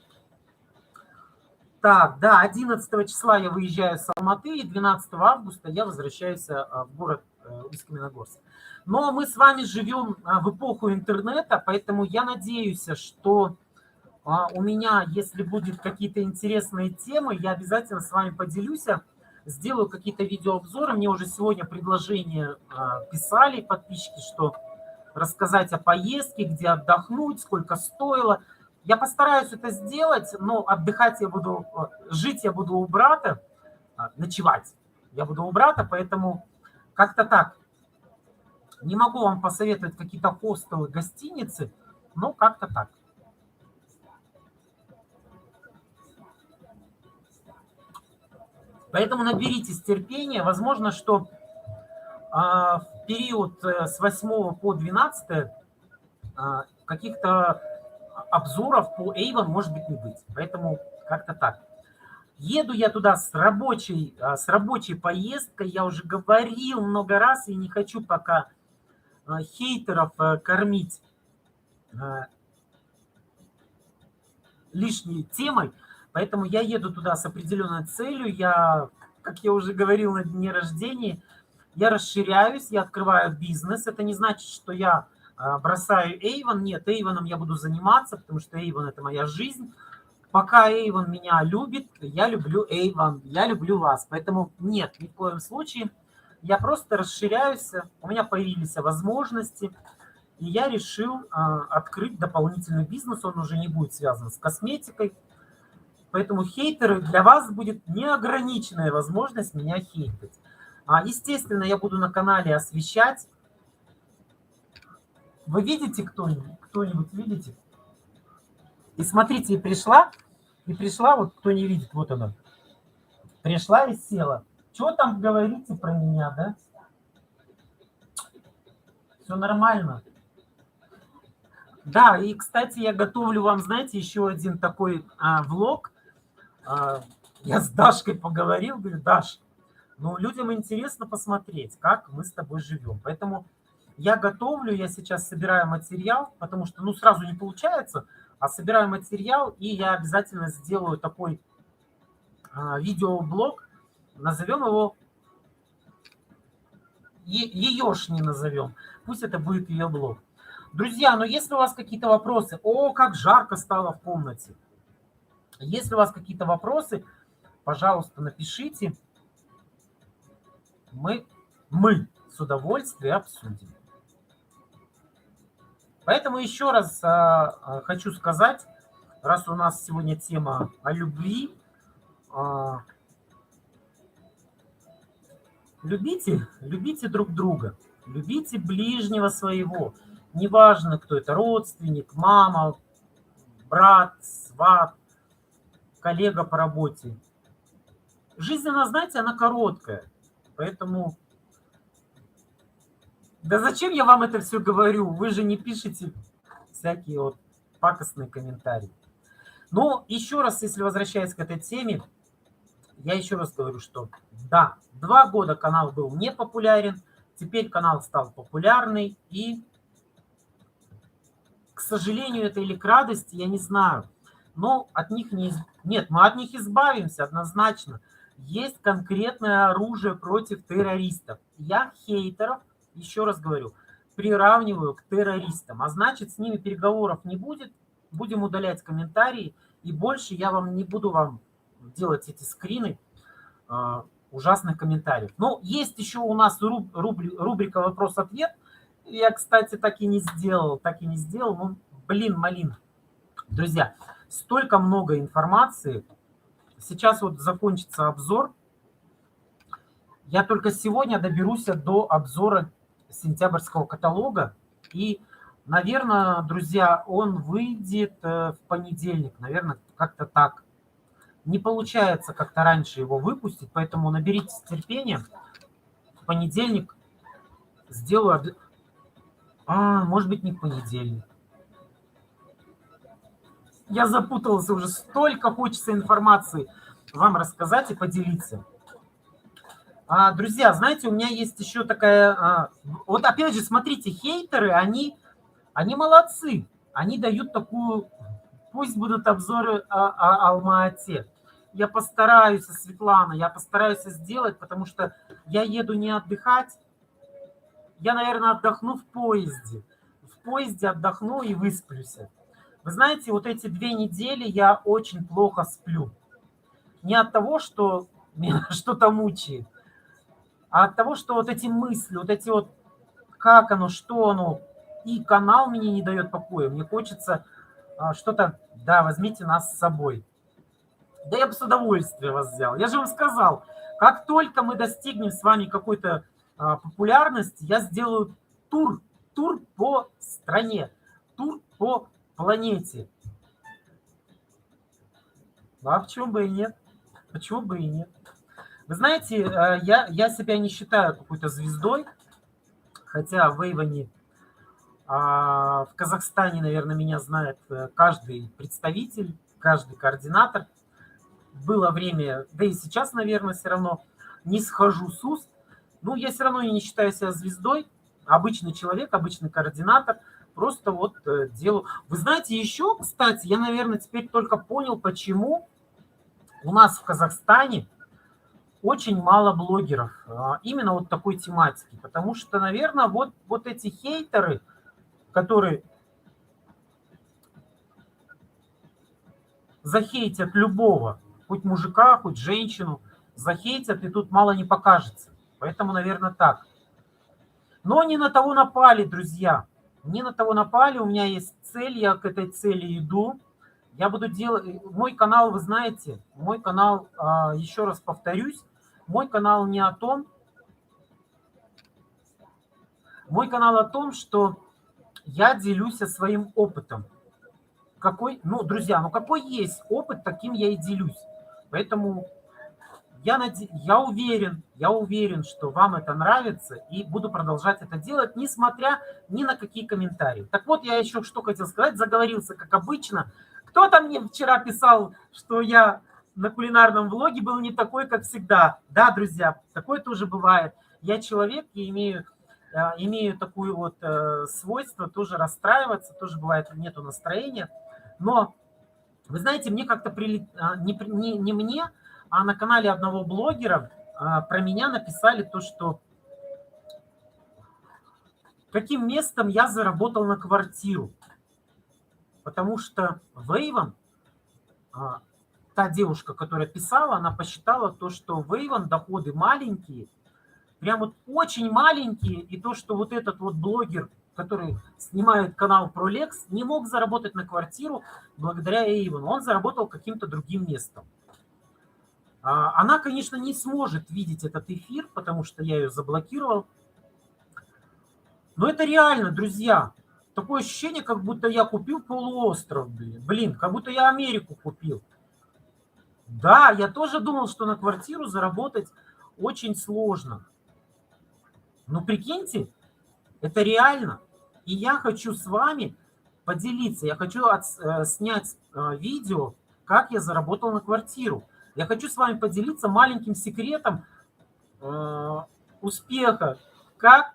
Так, да, 11 числа я выезжаю с Алматы, и 12 августа я возвращаюсь в город Усть-Каменогорск. Но мы с вами живем в эпоху интернета, поэтому я надеюсь, что у меня, если будут какие-то интересные темы, я обязательно с вами поделюсь, сделаю какие-то видеообзоры. Мне уже сегодня предложения писали подписчики, что рассказать о поездке, где отдохнуть, сколько стоило. Я постараюсь это сделать, но отдыхать я буду, жить я буду у брата, ночевать я буду у брата, поэтому как-то так. Не могу вам посоветовать какие-то хостелы, гостиницы, но как-то так. Поэтому наберитесь терпения. Возможно, что в период с 8 по 12 каких-то обзоров по Avon может быть не быть. Поэтому как-то так. Еду я туда с рабочей поездкой. Я уже говорил много раз и не хочу пока хейтеров кормить лишней темой. Поэтому я еду туда с определенной целью. Как я уже говорил на дне рождения, я расширяюсь, я открываю бизнес. Это не значит, что я бросаю Avon. Нет, Avon я буду заниматься, потому что Avon – это моя жизнь. Пока Avon меня любит, я люблю Avon, я люблю вас. Поэтому нет, ни в коем случае. Я просто расширяюсь, у меня появились возможности, и я решил открыть дополнительный бизнес. Он уже не будет связан с косметикой. Поэтому хейтеры, для вас будет неограниченная возможность меня хейтить. Естественно, я буду на канале освещать. Вы видите кто-нибудь? Кто-нибудь видите? И смотрите, и пришла, вот кто не видит, вот она. Пришла и села. Что там говорите про меня, да? Все нормально. Да, и, кстати, я готовлю вам, знаете, еще один такой влог. Я с Дашкой поговорил, говорю, Даш, ну, людям интересно посмотреть, как мы с тобой живем. Поэтому я готовлю, я сейчас собираю материал, потому что, ну, сразу не получается, а собираю материал, и я обязательно сделаю такой видеоблог, назовем его, еешни назовем, пусть это будет ее блог. Друзья, но если у вас какие-то вопросы, как жарко стало в комнате, если у вас какие-то вопросы, пожалуйста, напишите, мы с удовольствием обсудим. Поэтому еще раз хочу сказать, раз у нас сегодня тема о любви, любите друг друга, любите ближнего своего. Неважно, кто это, родственник, мама, брат, сват, коллега по работе. Жизнь, она, знаете, она короткая. Поэтому, да зачем я вам это все говорю? Вы же не пишете всякие вот пакостные комментарии. Но еще раз, если возвращаясь к этой теме, я еще раз говорю, что да, 2 года канал был не популярен, теперь канал стал популярный, и, к сожалению, это или к радости, я не знаю, но от них не... Нет, мы от них избавимся однозначно. Есть конкретное оружие против террористов. Я хейтеров, еще раз говорю, приравниваю к террористам, а значит, с ними переговоров не будет, будем удалять комментарии, и больше я вам не буду вам делать эти скрины ужасных комментариев. Но есть еще у нас рубрика «Вопрос-ответ». Я, кстати, так и не сделал. Ну, блин, малин. Друзья, столько много информации. Сейчас вот закончится обзор. Я только сегодня доберусь до обзора сентябрьского каталога. И, наверное, друзья, он выйдет в понедельник. Наверное, как-то так. Не получается как-то раньше его выпустить, поэтому наберитесь терпения. В понедельник сделаю... может быть, не в понедельник. Я запутался уже. Столько хочется информации вам рассказать и поделиться. Друзья, знаете, у меня есть еще такая... Вот опять же, смотрите, хейтеры, они молодцы. Они дают такую... Пусть будут обзоры о Алма-Ате. Я постараюсь, Светлана, я постараюсь сделать, потому что я еду не отдыхать. Я, наверное, отдохну в поезде. В поезде отдохну и высплюсь. Вы знаете, вот эти 2 недели я очень плохо сплю. Не от того, что меня что-то мучает, а от того, что вот эти мысли, вот эти вот как оно, что оно, и канал мне не дает покоя. Мне хочется что-то, да, возьмите нас с собой. Да я бы с удовольствием вас взял. Я же вам сказал, как только мы достигнем с вами какой-то популярности, я сделаю тур по стране, тур по планете. Ну, а почему бы и нет? Почему бы и нет? Вы знаете, я себя не считаю какой-то звездой, хотя в Эйвоне, в Казахстане, наверное, меня знает каждый представитель, каждый координатор. Было время, да и сейчас, наверное, все равно не схожу с уст. Но я все равно не считаю себя звездой. Обычный человек, обычный координатор. Просто вот делаю. Вы знаете, еще, кстати, я, наверное, теперь только понял, почему у нас в Казахстане очень мало блогеров именно вот такой тематики. Потому что, наверное, вот эти хейтеры, которые захейтят любого, хоть мужика, хоть женщину, захейтят, и тут мало не покажется. Поэтому, наверное, так. Но не на того напали, друзья. Не на того напали. У меня есть цель, я к этой цели иду. Я буду делать... Мой канал, вы знаете, мой канал, еще раз повторюсь, мой канал не о том... Мой канал о том, что я делюсь своим опытом. Ну, друзья, какой есть опыт, таким я и делюсь. Поэтому я уверен, что вам это нравится, и буду продолжать это делать, несмотря ни на какие комментарии. Так вот, я еще что хотел сказать, заговорился, как обычно. Кто-то мне вчера писал, что я на кулинарном влоге был не такой, как всегда. Да, друзья, такое тоже бывает. Я человек и имею такое вот свойство тоже расстраиваться, тоже бывает нету настроения. Но, вы знаете, мне как-то не мне, а на канале одного блогера про меня написали то, что каким местом я заработал на квартиру. Потому что Вейвон, та девушка, которая писала, она посчитала то, что Вейвон доходы маленькие, прям вот очень маленькие, и то, что вот этот вот блогер, который снимает канал про Лекс, не мог заработать на квартиру благодаря Эйвону. Он заработал каким-то другим местом. Она, конечно, не сможет видеть этот эфир, потому что я ее заблокировал. Но это реально, друзья. Такое ощущение, как будто я купил полуостров, блин, как будто я Америку купил. Да, я тоже думал, что на квартиру заработать очень сложно. Но прикиньте, это реально. И я хочу с вами поделиться. Я хочу снять видео как я заработал на квартиру. Я хочу с вами поделиться маленьким секретом успеха, как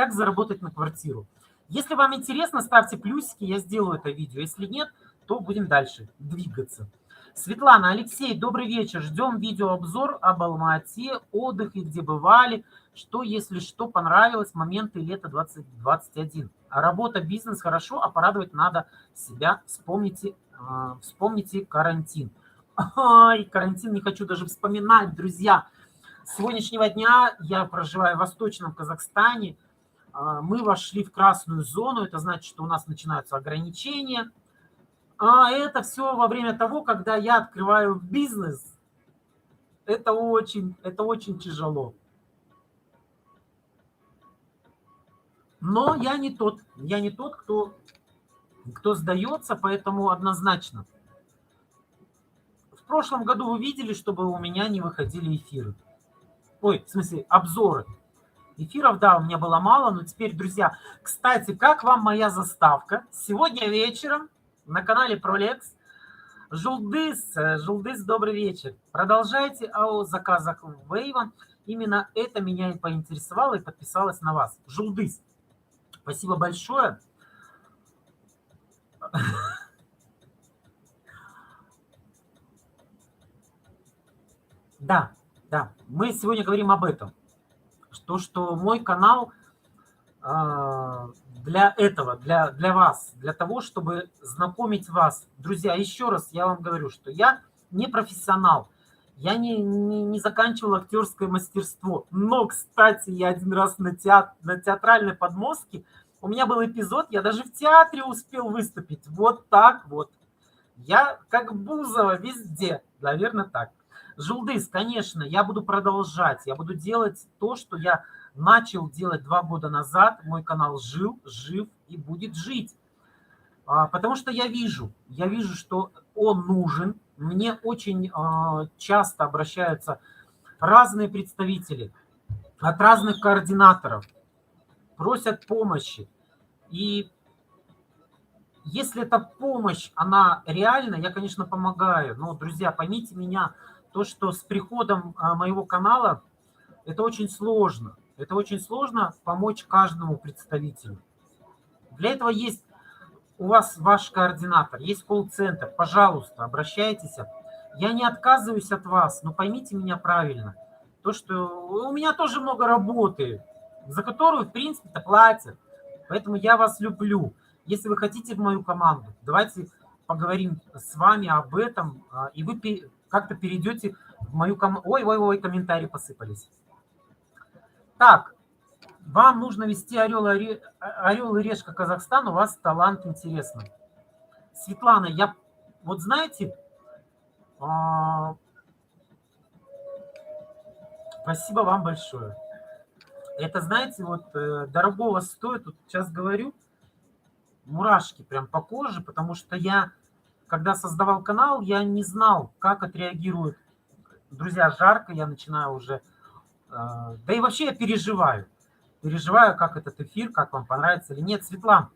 заработать на квартиру. Если вам интересно, ставьте плюсики, я сделаю это видео. Если нет, то будем дальше двигаться. Светлана, Алексей, добрый вечер. Ждем видеообзор об Алма-Ате, отдыхе, где бывали, что, если что, понравилось, моменты лета 2021. Работа, бизнес хорошо, а порадовать надо себя. Вспомните карантин. Ай, карантин не хочу даже вспоминать, друзья. С сегодняшнего дня я проживаю в Восточном Казахстане. Мы вошли в красную зону, это значит, что у нас начинаются ограничения. А это все во время того, когда я открываю бизнес. Это очень тяжело. Но я не тот, кто сдается, поэтому однозначно. В прошлом году вы видели, чтобы у меня не выходили эфиры. Ой, в смысле, обзоры. Эфиров, да, у меня было мало, но теперь, друзья, кстати, как вам моя заставка? Сегодня вечером на канале Prolex. Жулдыс, добрый вечер. Продолжайте о заказах Вейва. Именно это меня и поинтересовало, и подписалась на вас. Жулдыс, спасибо большое. Да, мы сегодня говорим об этом. Что мой канал для этого, для вас, для того, чтобы знакомить вас. Друзья, еще раз я вам говорю, что я не профессионал, я не заканчивал актерское мастерство. Но, кстати, я один раз на театральной подмостке, у меня был эпизод, я даже в театре успел выступить. Вот так вот. Я как Бузова везде, наверное, так. Жулдыс, конечно, я буду продолжать, я буду делать то, что я начал делать 2 года назад. Мой канал жив и будет жить. Потому что я вижу, что он нужен. Мне очень часто обращаются разные представители от разных координаторов, просят помощи. И если эта помощь, она реальна, я, конечно, помогаю. Но, друзья, поймите меня, то, что с приходом моего канала, это очень сложно. Это очень сложно помочь каждому представителю. Для этого есть у вас ваш координатор, есть колл-центр. Пожалуйста, обращайтесь. Я не отказываюсь от вас, но поймите меня правильно. То, что у меня тоже много работы, за которую, в принципе-то, платят. Поэтому я вас люблю. Если вы хотите в мою команду, давайте поговорим с вами об этом, и вы как-то перейдете в мою команду. Ой, комментарии посыпались. Так, вам нужно вести Орел и Решка Казахстан, у вас талант, интересно. Светлана, вот знаете, спасибо вам большое. Это, знаете, вот дорогого стоит, вот сейчас говорю, мурашки прям по коже, потому что я, когда создавал канал, я не знал, как отреагируют. Друзья, жарко, я начинаю уже... Да и вообще я переживаю, как этот эфир, как вам понравится или нет. Светлана,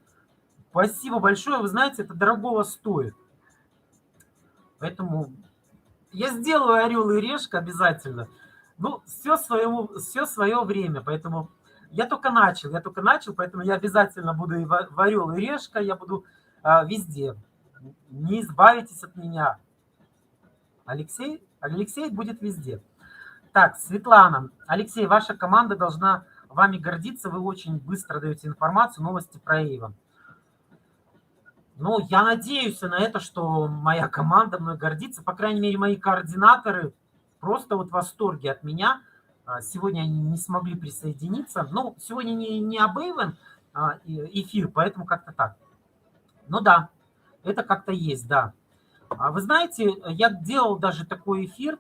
спасибо большое, вы знаете, это дорогого стоит. Поэтому я сделаю Орел и Решка обязательно. Ну, все свое время, поэтому я только начал, поэтому я обязательно буду и в Орел и Решка, я буду везде. Не избавитесь от меня. Алексей будет везде. Так, Светлана, Алексей, ваша команда должна вами гордиться, вы очень быстро даете информацию, новости про Эйва. Ну, я надеюсь на это, что моя команда мной гордится, по крайней мере, мои координаторы просто вот в восторге от меня. Сегодня они не смогли присоединиться. Ну, сегодня не об Эйвен эфир, поэтому как-то так. Ну да, это как-то есть, да. Вы знаете, я делал даже такой эфир,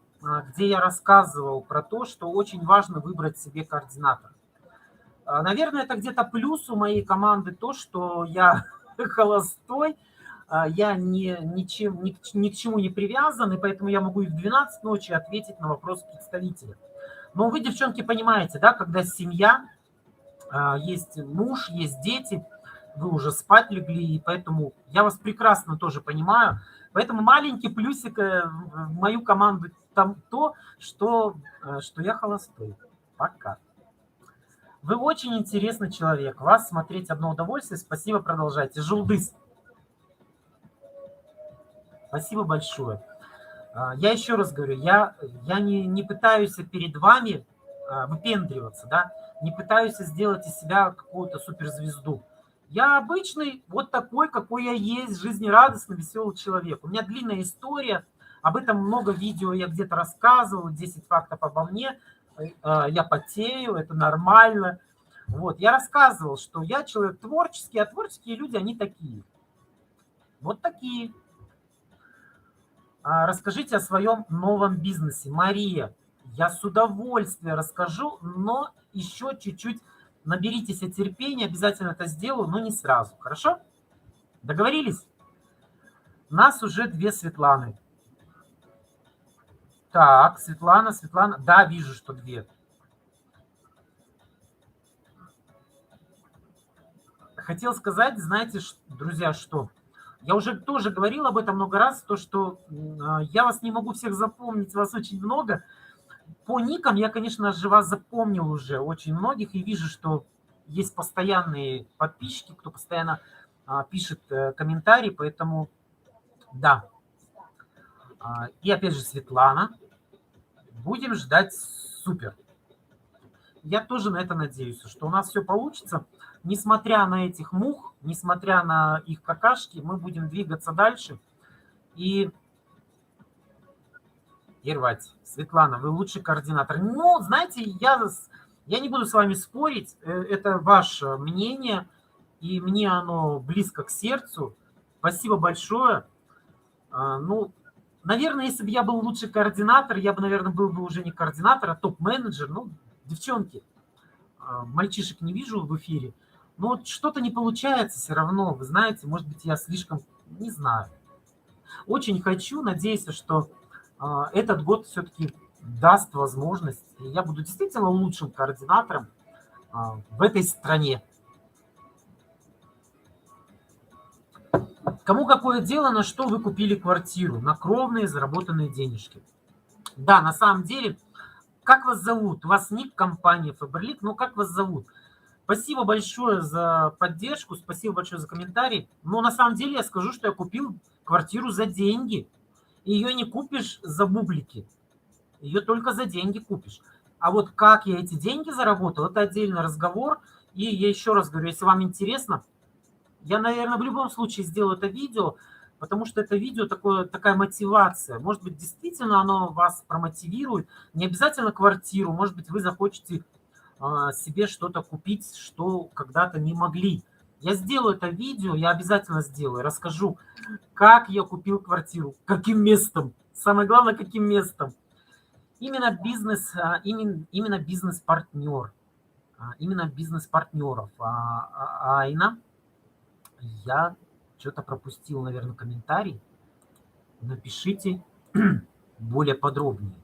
где я рассказывал про то, что очень важно выбрать себе координатора. Наверное, это где-то плюс у моей команды то, что я холостой, я ни к чему не привязан, и поэтому я могу и в 12 ночи ответить на вопрос представителя. Но вы, девчонки, понимаете, да, когда семья, есть муж, есть дети, вы уже спать легли, и поэтому я вас прекрасно тоже понимаю. Поэтому маленький плюсик в мою команду там то, что я холостой. Пока. Вы очень интересный человек. Вас смотреть одно удовольствие. Спасибо, продолжайте. Жулдыс. Спасибо большое. Я еще раз говорю, я не пытаюсь перед вами выпендриваться, да, не пытаюсь сделать из себя какую-то суперзвезду. Я обычный, вот такой, какой я есть, жизнерадостный, веселый человек. У меня длинная история, об этом много видео я где-то рассказывал, 10 фактов обо мне. Я потею, это нормально. Вот, я рассказывал, что я человек творческий, а творческие люди, они такие. Вот такие. Расскажите о своем новом бизнесе. Мария, я с удовольствием расскажу, но еще чуть-чуть наберитесь терпения, обязательно это сделаю, но не сразу. Хорошо? Договорились? Нас уже 2 Светланы. Так, Светлана. Да, вижу, что 2. Хотел сказать, знаете, друзья, что... Я уже тоже говорил об этом много раз, то, что я вас не могу всех запомнить, вас очень много. По никам я, конечно же, вас запомнил уже очень многих и вижу, что есть постоянные подписчики, кто постоянно пишет комментарии, поэтому да. И опять же Светлана. Будем ждать супер. Я тоже на это надеюсь, что у нас все получится. Несмотря на этих мух, несмотря на их какашки, мы будем двигаться дальше и рвать. Светлана, вы лучший координатор. Ну, знаете, я не буду с вами спорить, это ваше мнение, и мне оно близко к сердцу. Спасибо большое. Ну, наверное, если бы я был лучший координатор, я бы, наверное, был бы уже не координатор, а топ-менеджер. Ну, девчонки, мальчишек не вижу в эфире. Но вот что-то не получается все равно. Вы знаете, может быть, я слишком, не знаю. Очень хочу, надеюсь, что этот год все-таки даст возможность. И я буду действительно лучшим координатором в этой стране. Кому какое дело, на что вы купили квартиру? На кровные заработанные денежки. Да, на самом деле, как вас зовут? У вас ник компании Faberlic, но как вас зовут? Спасибо большое за поддержку, спасибо большое за комментарий. Но на самом деле я скажу, что я купил квартиру за деньги. Ее не купишь за бублики. Ее только за деньги купишь. А вот как я эти деньги заработал, это отдельный разговор. И я еще раз говорю, если вам интересно, я, наверное, в любом случае сделаю это видео, потому что это видео такая мотивация. Может быть, действительно оно вас промотивирует. Не обязательно квартиру, может быть, вы захотите себе что-то купить, что когда-то не могли. Я сделаю это видео, я обязательно сделаю, расскажу, как я купил квартиру, каким местом, самое главное, каким местом. Именно бизнес-партнер, именно бизнес-партнеров. Айна, я что-то пропустил, наверное, комментарий. Напишите более подробнее.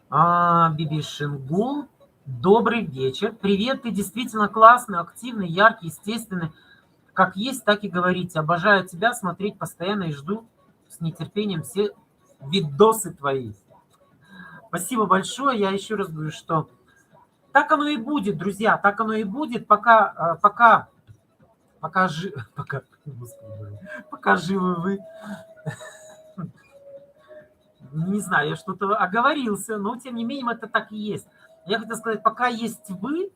Биби Шингул, добрый вечер. Привет, ты действительно классный, активный, яркий, естественный. Как есть, так и говорите. Обожаю тебя смотреть постоянно и жду с нетерпением все видосы твои. Спасибо большое. Я еще раз говорю, что так оно и будет, друзья, так оно и будет, пока живы вы. Не знаю, я что-то оговорился, но тем не менее это так и есть. Я хотел сказать, пока есть вы,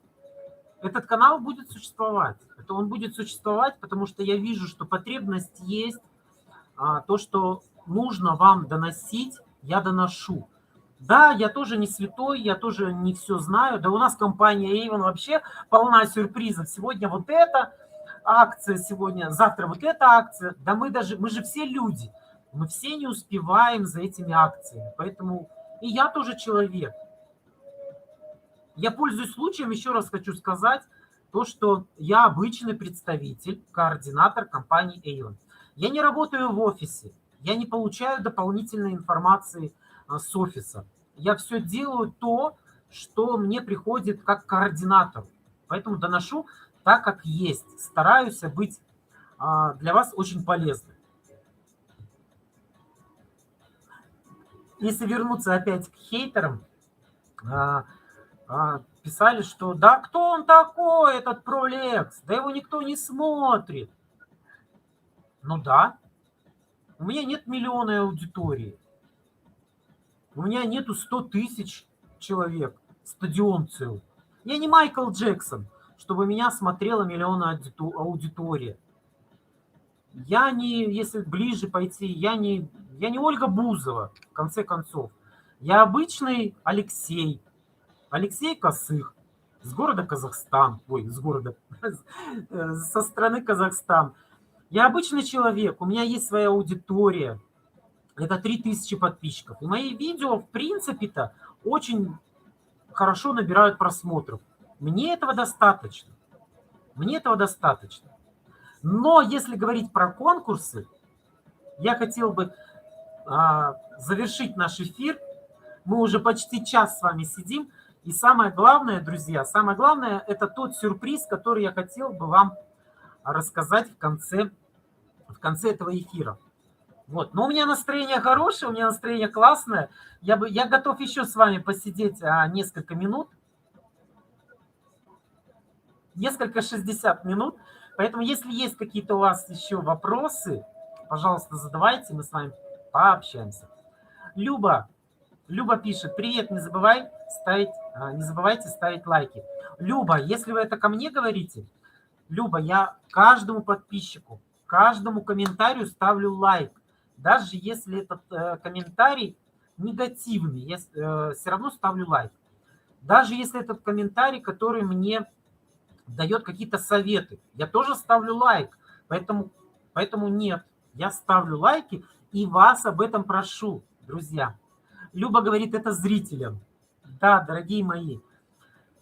этот канал будет существовать. Это он будет существовать, потому что я вижу, что потребность есть, то, что нужно вам доносить, я доношу. Да, я тоже не святой, я тоже не все знаю. Да у нас компания Avon вообще полна сюрпризов. Сегодня вот эта акция, завтра вот эта акция. Да мы же все люди. Мы все не успеваем за этими акциями. Поэтому и я тоже человек. Я пользуюсь случаем, еще раз хочу сказать, то, что я обычный представитель, координатор компании Avon. Я не работаю в офисе, я не получаю дополнительной информации с офиса. Я все делаю то, что мне приходит как координатор. Поэтому доношу так, как есть. Стараюсь быть для вас очень полезным. если вернуться опять к хейтерам, а, писали, что да кто он такой, этот Пролекс, да его никто не смотрит. Ну да, у меня нет миллиона аудитории, у меня нету 100 тысяч человек, стадион целый. Я не Майкл Джексон, чтобы меня смотрела миллион аудитория. Я не, если ближе пойти, я не Ольга Бузова, в конце концов. Я обычный Алексей Косых, с города Казахстан, ой, с города, со страны Казахстан. Я обычный человек, у меня есть своя аудитория, это 3000 подписчиков. И мои видео, в принципе-то, очень хорошо набирают просмотров. Мне этого достаточно. Мне этого достаточно. Но если говорить про конкурсы, я хотел бы завершить наш эфир. Мы уже почти час с вами сидим. И самое главное, друзья, самое главное, это тот сюрприз, который я хотел бы вам рассказать в конце этого эфира. Вот. Но у меня настроение хорошее, у меня настроение классное. Я готов еще с вами посидеть несколько минут. Несколько 60 минут. Поэтому, если есть какие-то у вас еще вопросы, пожалуйста, задавайте, мы с вами пообщаемся. Люба пишет: привет, не забывайте ставить лайки. Люба, если вы это ко мне говорите, Люба, я каждому подписчику, каждому комментарию ставлю лайк. Даже если этот комментарий негативный, я все равно ставлю лайк. Даже если этот комментарий, который мне дает какие-то советы, я тоже ставлю лайк. Поэтому нет, я ставлю лайки и вас об этом прошу, друзья. Люба говорит это зрителям. Да, дорогие мои,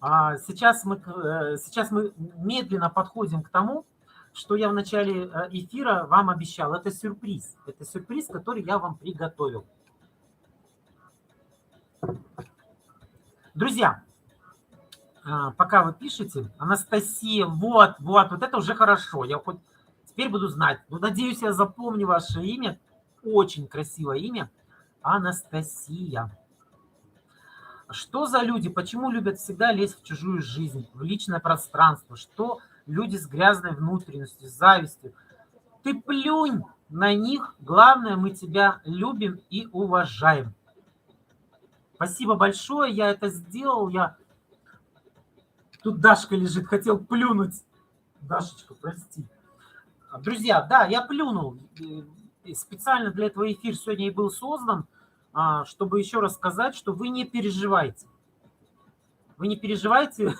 сейчас мы медленно подходим к тому, что я в начале эфира вам обещал. Это сюрприз. Это сюрприз, который я вам приготовил. Друзья, пока вы пишете, Анастасия, вот это уже хорошо. Я хоть теперь буду знать. Ну, надеюсь, я запомню ваше имя. Очень красивое имя. Анастасия. Что за люди? Почему любят всегда лезть в чужую жизнь, в личное пространство? Что люди с грязной внутренностью, с завистью? Ты плюнь на них. Главное, мы тебя любим и уважаем. Спасибо большое. Я это сделал. Тут Дашка лежит. Хотел плюнуть. Дашечка, прости. Друзья, да, я плюнул. Специально для этого эфир сегодня и был создан, чтобы еще раз сказать, что вы не переживайте. Вы не переживайте.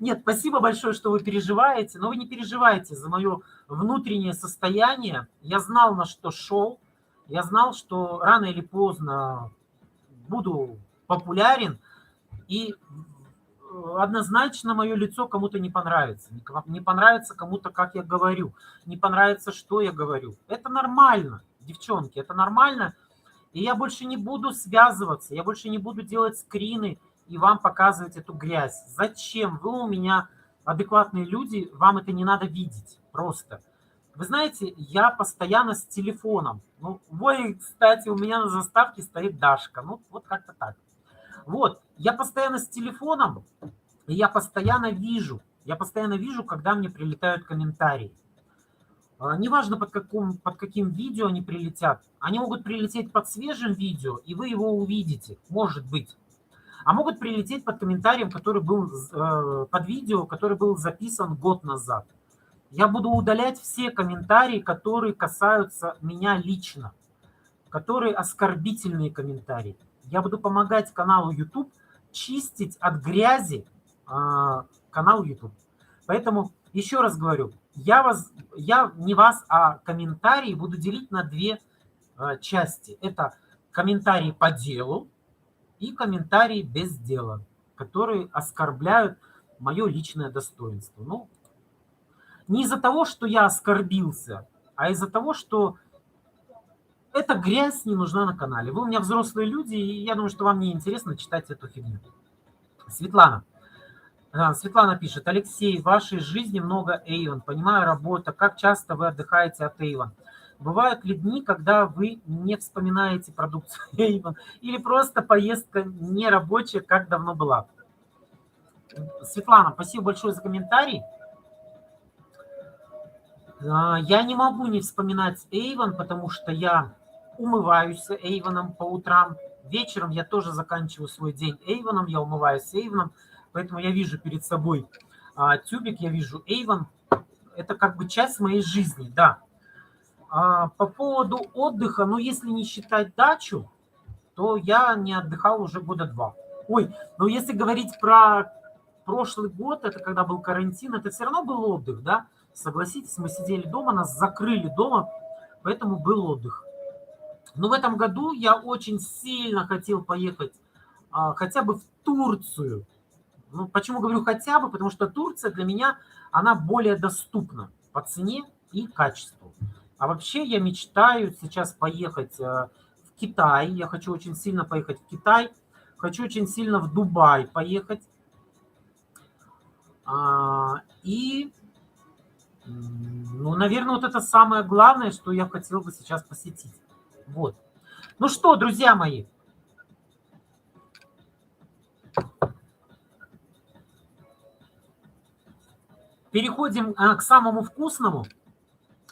Нет, спасибо большое, что вы переживаете, но вы не переживайте за мое внутреннее состояние. Я знал, на что шел. Я знал, что рано или поздно буду популярен. И однозначно мое лицо кому-то не понравится. Не понравится кому-то, как я говорю. Не понравится, что я говорю. Это нормально, девчонки, это нормально. И я больше не буду связываться, я больше не буду делать скрины и вам показывать эту грязь. Зачем? Вы у меня адекватные люди, вам это не надо видеть просто. Вы знаете, я постоянно с телефоном. Ну, кстати, у меня на заставке стоит Дашка. Ну, вот как-то так. Вот, я постоянно с телефоном, и я постоянно вижу, когда мне прилетают комментарии. Неважно, под каким видео они прилетят. Они могут прилететь под свежим видео, и вы его увидите, может быть. А могут прилететь под комментарием, который был под видео, который был записан год назад. Я буду удалять все комментарии, которые касаются меня лично, которые оскорбительные комментарии. Я буду помогать каналу YouTube чистить от грязи канал YouTube. Поэтому еще раз говорю, я не вас, а комментарии буду делить на две части. Это комментарии по делу и комментарии без дела, которые оскорбляют мое личное достоинство. Ну, не из-за того, что я оскорбился, а из-за того, что эта грязь не нужна на канале. Вы у меня взрослые люди, и я думаю, что вам не интересно читать эту фигню. Светлана пишет: Алексей, в вашей жизни много Avon. Понимаю, работа. Как часто вы отдыхаете от Avon? Бывают ли дни, когда вы не вспоминаете продукцию Avon, или просто поездка не рабочая, как давно была? Светлана, спасибо большое за комментарий. Я не могу не вспоминать Avon, потому что я умываюсь Avon по утрам. Вечером я тоже заканчиваю свой день Avon, я умываюсь Avon, поэтому я вижу перед собой тюбик, я вижу Avon. Это как бы часть моей жизни, да. По поводу отдыха, ну если не считать дачу, то я не отдыхал уже года 2. Ой, но если говорить про прошлый год, это когда был карантин, это все равно был отдых, да? Согласитесь, мы сидели дома, нас закрыли дома, поэтому был отдых. Но в этом году я очень сильно хотел поехать хотя бы в Турцию. Ну, почему говорю хотя бы? Потому что Турция для меня, она более доступна по цене и качеству. А вообще я мечтаю сейчас поехать в Китай. Я хочу очень сильно поехать в Китай. Хочу очень сильно в Дубай поехать. И, ну, наверное, вот это самое главное, что я хотел бы сейчас посетить. Вот. Ну что, друзья мои, переходим к самому вкусному.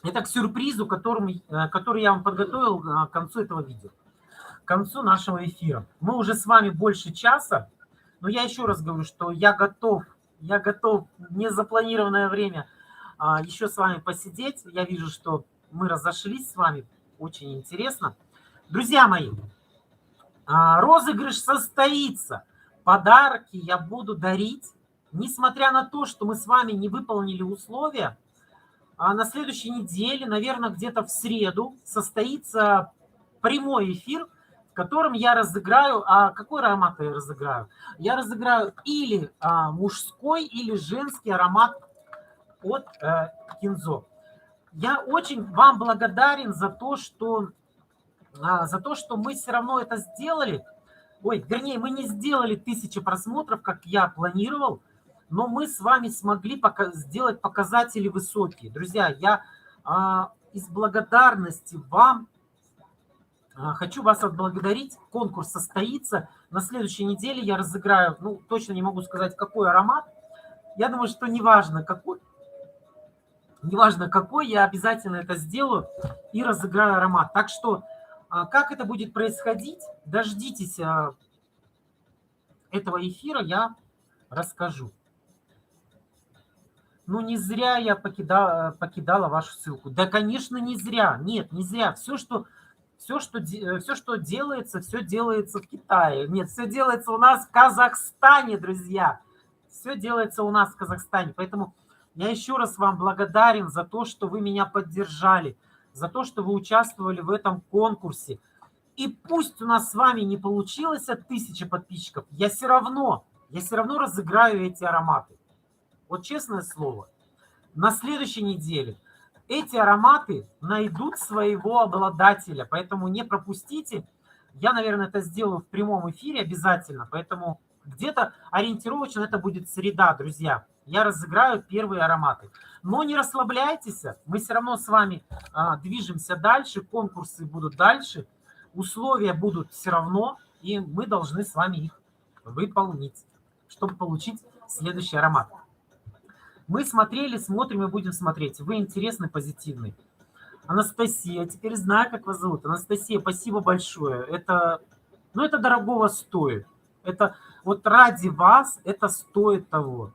Это к сюрпризу, который я вам подготовил к концу этого видео, к концу нашего эфира. Мы уже с вами больше часа, но я еще раз говорю, что я готов в незапланированное время еще с вами посидеть. Я вижу, что мы разошлись с вами, очень интересно. Друзья мои, розыгрыш состоится, подарки я буду дарить, несмотря на то, что мы с вами не выполнили условия. На следующей неделе, наверное, где-то в среду состоится прямой эфир, в котором я разыграю... какой аромат я разыграю? Я разыграю или мужской, или женский аромат от Кинзо. Я очень вам благодарен за то, что мы все равно это сделали. Ой, вернее, мы не сделали 1000 просмотров, как я планировал, но мы с вами смогли сделать показатели высокие. Друзья, я из благодарности вам хочу вас отблагодарить. Конкурс состоится. На следующей неделе я разыграю, ну, точно не могу сказать, какой аромат. Я думаю, что неважно какой, я обязательно это сделаю и разыграю аромат. Так что, как это будет происходить, дождитесь этого эфира, я расскажу. Ну, не зря я покидала вашу ссылку. Да, конечно, не зря. Нет, не зря. Все, что делается, все делается в Китае. Нет, все делается у нас в Казахстане, друзья. Все делается у нас в Казахстане. Поэтому я еще раз вам благодарен за то, что вы меня поддержали, за то, что вы участвовали в этом конкурсе. И пусть у нас с вами не получилось от 1000 подписчиков, я все равно разыграю эти ароматы. Вот честное слово, на следующей неделе эти ароматы найдут своего обладателя, поэтому не пропустите. Я, наверное, это сделаю в прямом эфире обязательно, поэтому где-то ориентировочно это будет среда, друзья. Я разыграю первые ароматы. Но не расслабляйтесь, мы все равно с вами движемся дальше, конкурсы будут дальше, условия будут все равно, и мы должны с вами их выполнить, чтобы получить следующий аромат. Мы смотрели, смотрим и будем смотреть. Вы интересный, позитивный. Анастасия, теперь знаю, как вас зовут. Анастасия, спасибо большое. Это дорогого стоит. Это вот ради вас это стоит того.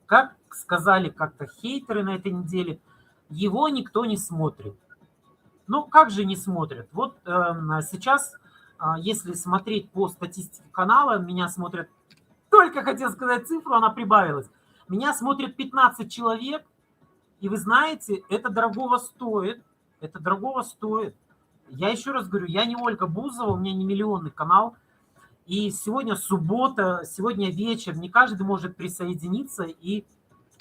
Как сказали как-то хейтеры на этой неделе, его никто не смотрит. Ну, как же не смотрят? Вот сейчас, если смотреть по статистике канала, меня смотрят, только хотел сказать цифру, она прибавилась. Меня смотрит 15 человек, и вы знаете, это дорогого стоит. Это дорогого стоит. Я еще раз говорю, я не Ольга Бузова, у меня не миллионный канал. И сегодня суббота, сегодня вечер, не каждый может присоединиться и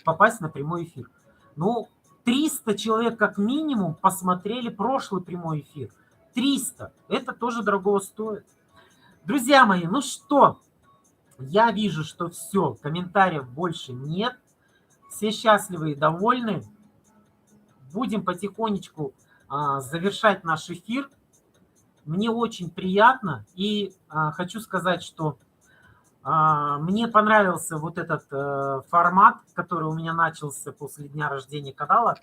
попасть на прямой эфир. Но 300 человек как минимум посмотрели прошлый прямой эфир. 300. Это тоже дорогого стоит. Друзья мои, ну что, я вижу, что все, комментариев больше нет. Все счастливы и довольны. Будем потихонечку завершать наш эфир. Мне очень приятно, и хочу сказать, что мне понравился вот этот формат, который у меня начался после дня рождения канала.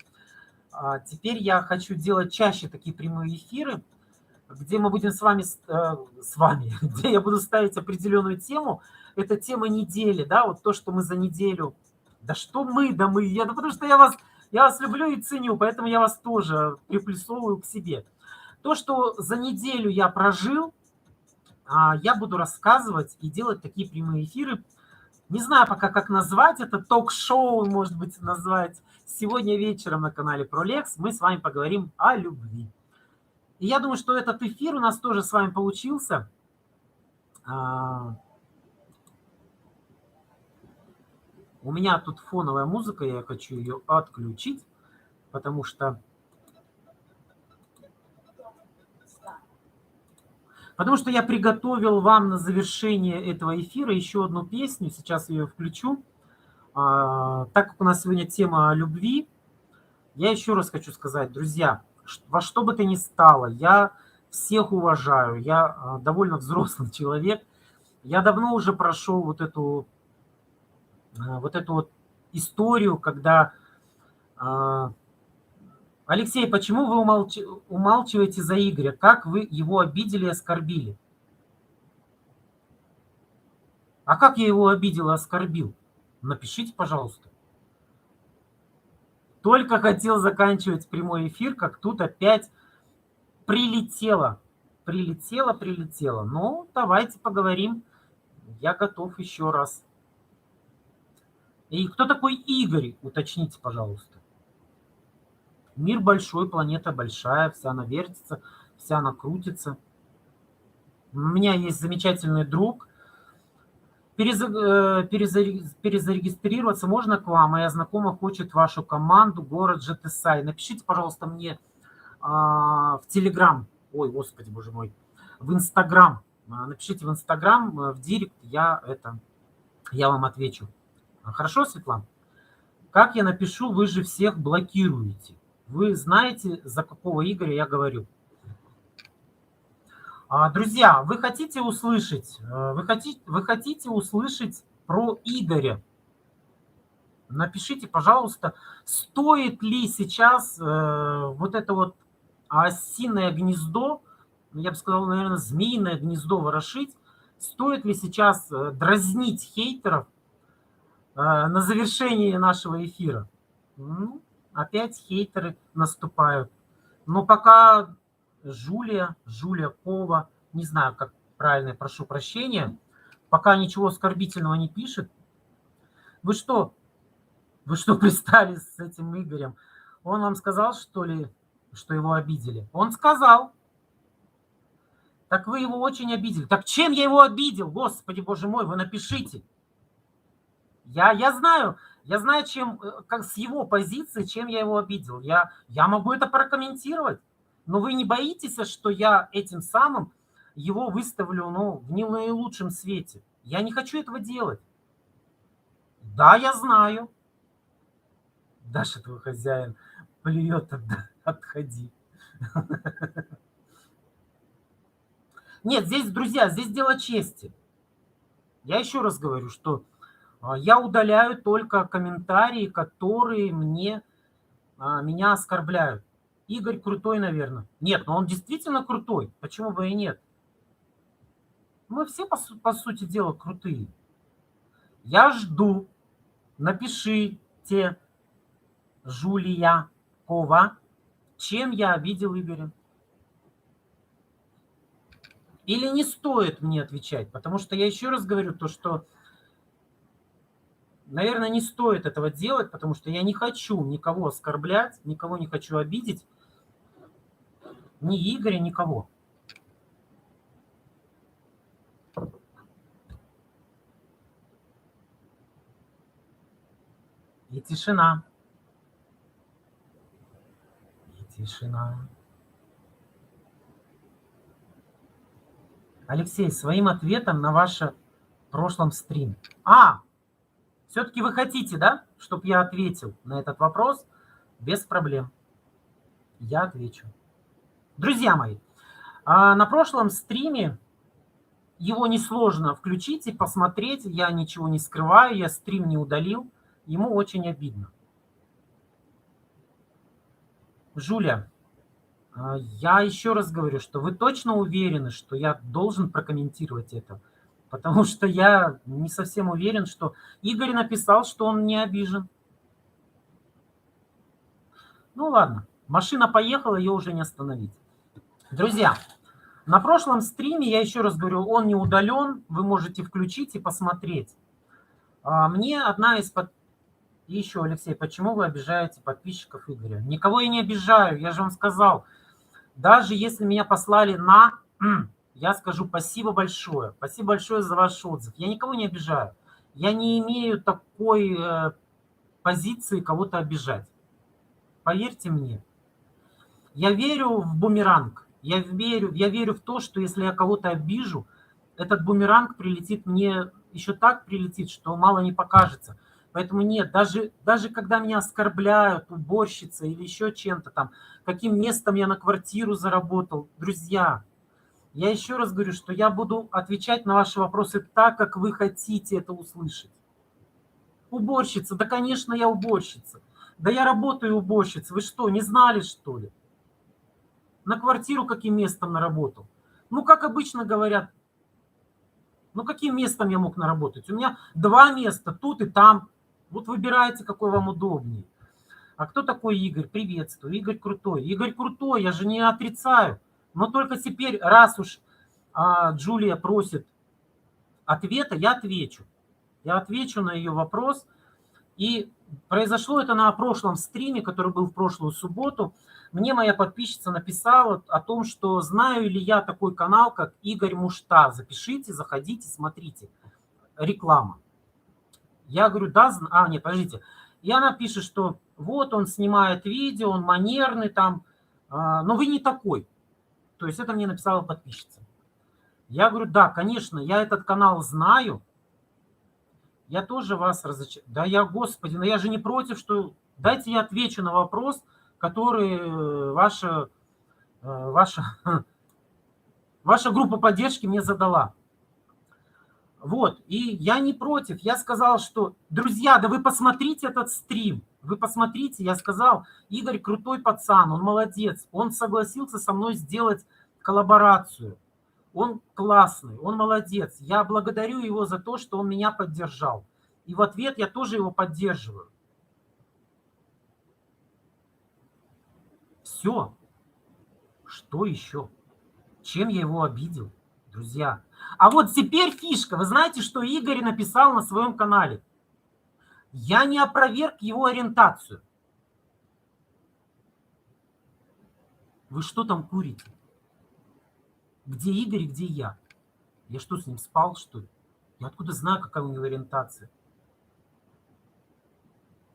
Теперь я хочу делать чаще такие прямые эфиры, где мы будем с вами, где я буду ставить определенную тему. Это тема недели, да, вот то, что мы за неделю. Да что мы, да мы, потому что я вас люблю и ценю, поэтому я вас тоже приплюсовываю к себе. То, что за неделю я прожил, я буду рассказывать и делать такие прямые эфиры. Не знаю пока, как назвать это, ток-шоу, может быть, назвать. Сегодня вечером на канале ProLex мы с вами поговорим о любви. И я думаю, что этот эфир у нас тоже с вами получился. У меня тут фоновая музыка, я хочу ее отключить, потому что я приготовил вам на завершение этого эфира еще одну песню. Сейчас я ее включу. Так как у нас сегодня тема о любви, я еще раз хочу сказать, друзья, во что бы то ни стало, я всех уважаю. Я довольно взрослый человек. Я давно уже прошел вот эту вот историю, когда... Алексей, почему вы умалчиваете за Игоря? Как вы его обидели и оскорбили? А как я его обидел и оскорбил? Напишите, пожалуйста. Только хотел заканчивать прямой эфир, как тут опять прилетело. Прилетело. Ну, давайте поговорим. Я готов еще раз. И кто такой Игорь? Уточните, пожалуйста. Мир большой, планета большая, вся она вертится, вся она крутится. У меня есть замечательный друг. Перезарегистрироваться можно к вам? Моя знакомая хочет вашу команду, город Жетесай. Напишите, пожалуйста, мне в Телеграм. Ой, господи, боже мой. В Инстаграм. Напишите в Инстаграм, в Директ, я вам отвечу. Хорошо, Светлана? Как я напишу, вы же всех блокируете. Вы знаете, за какого Игоря я говорю. Друзья, вы хотите услышать про Игоря? Напишите, пожалуйста, стоит ли сейчас вот это вот осиное гнездо, я бы сказал, наверное, змеиное гнездо ворошить, стоит ли сейчас дразнить хейтеров на завершение нашего эфира? Ну, опять хейтеры наступают. Но пока Жулия Кова, не знаю, как правильно, прошу прощения, пока ничего оскорбительного не пишет. Вы что пристали с этим Игорем? Он вам сказал, что ли, что его обидели? Он сказал. Так вы его очень обидели. Так чем я его обидел? Господи, боже мой, вы напишите. Я знаю, чем, как с его позиции, чем я его обидел. Я могу это прокомментировать. Но вы не боитесь, что я этим самым его выставлю в не наилучшем свете? Я не хочу этого делать. Да, я знаю. Даша, твой хозяин, плюет, отходи. Нет, здесь, друзья, здесь дело чести. Я еще раз говорю, что я удаляю только комментарии, которые меня оскорбляют. Игорь крутой, наверное. Нет, но он действительно крутой. Почему бы и нет? Мы все, по сути дела, крутые. Я жду. Напишите, Жулия Кова, чем я обидел Игоря. Или не стоит мне отвечать, потому что я еще раз говорю то, что, наверное, не стоит этого делать, потому что я не хочу никого оскорблять, никого не хочу обидеть, ни Игоря, никого. И тишина. И тишина. Алексей, своим ответом на ваше прошлом стрим. Все-таки вы хотите, да, чтобы я ответил на этот вопрос? Без проблем. Я отвечу. Друзья мои, на прошлом стриме его несложно включить и посмотреть. Я ничего не скрываю, я стрим не удалил. Ему очень обидно. Жуля, я еще раз говорю, что вы точно уверены, что я должен прокомментировать это? Потому что я не совсем уверен, что Игорь написал, что он не обижен. Ну ладно, машина поехала, ее уже не остановить. Друзья, на прошлом стриме, я еще раз говорю, он не удален, вы можете включить и посмотреть. Мне одна из... И еще, Алексей, почему вы обижаете подписчиков Игоря? Никого я не обижаю, я же вам сказал. Даже если меня послали на... Я скажу спасибо большое. Спасибо большое за ваш отзыв. Я никого не обижаю. Я не имею такой позиции кого-то обижать. Поверьте мне. Я верю в бумеранг. Я верю в то, что если я кого-то обижу, этот бумеранг прилетит мне, еще так прилетит, что мало не покажется. Поэтому нет, даже когда меня оскорбляют, уборщица или еще чем-то там, каким местом я на квартиру заработал, друзья, я еще раз говорю, что я буду отвечать на ваши вопросы так, как вы хотите это услышать. Уборщица, да, конечно, я уборщица. Да я работаю уборщицей. Вы что, не знали, что ли? На квартиру каким местом наработал? Ну, как обычно говорят, ну, каким местом я мог наработать? У меня 2 места, тут и там. Вот выбирайте, какой вам удобнее. А кто такой Игорь? Приветствую. Игорь крутой. Игорь крутой, я же не отрицаю. Но только теперь, раз уж Джулия просит ответа, я отвечу. Я отвечу на ее вопрос. И произошло это на прошлом стриме, который был в прошлую субботу. Мне моя подписчица написала о том, что знаю ли я такой канал, как Игорь Мушта. Запишите, заходите, смотрите. Реклама. Я говорю, да, нет, подождите. И она пишет, что вот он снимает видео, он манерный там, но вы не такой. То есть это мне написала подписчица. Я говорю, да, конечно, я этот канал знаю. Я тоже вас разочаровал. Да я, господи, но я же не против, что... Дайте я отвечу на вопрос, который ваша группа поддержки мне задала. Вот, и я не против. Я сказал, что, друзья, да вы посмотрите этот стрим. Вы посмотрите, я сказал, Игорь крутой пацан, он молодец. Он согласился со мной сделать коллаборацию. Он классный, он молодец. Я благодарю его за то, что он меня поддержал. И в ответ я тоже его поддерживаю. Все. Что еще? Чем я его обидел, друзья? А вот теперь фишка. Вы знаете, что Игорь написал на своем канале? Я не опроверг его ориентацию. Вы что там курите? Где Игорь и где я? Я что, с ним спал, что ли? Я откуда знаю, какая у него ориентация?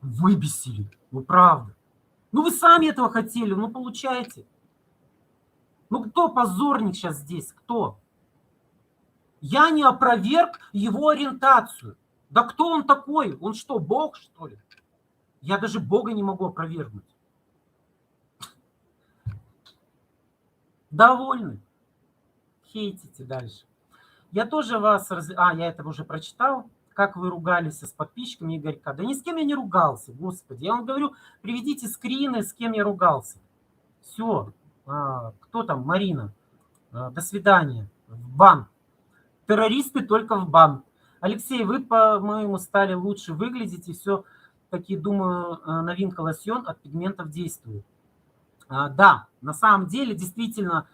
Выбесили. Ну, правда. Ну, вы сами этого хотели, ну, получаете. Ну, кто позорник сейчас здесь? Кто? Я не опроверг его ориентацию. Да кто он такой? Он что, Бог, что ли? Я даже Бога не могу опровергнуть. Довольны? Хейтите дальше. Я тоже вас... я это уже прочитал. Как вы ругались с подписчиками Игорька. Да ни с кем я не ругался, господи. Я вам говорю, приведите скрины, с кем я ругался. Все. Кто там? Марина. До свидания. В бан. Террористы только в бан. Алексей, вы, по-моему, стали лучше выглядеть. И все-таки, думаю, новинка лосьон от пигментов действует. Да, на самом деле, действительно...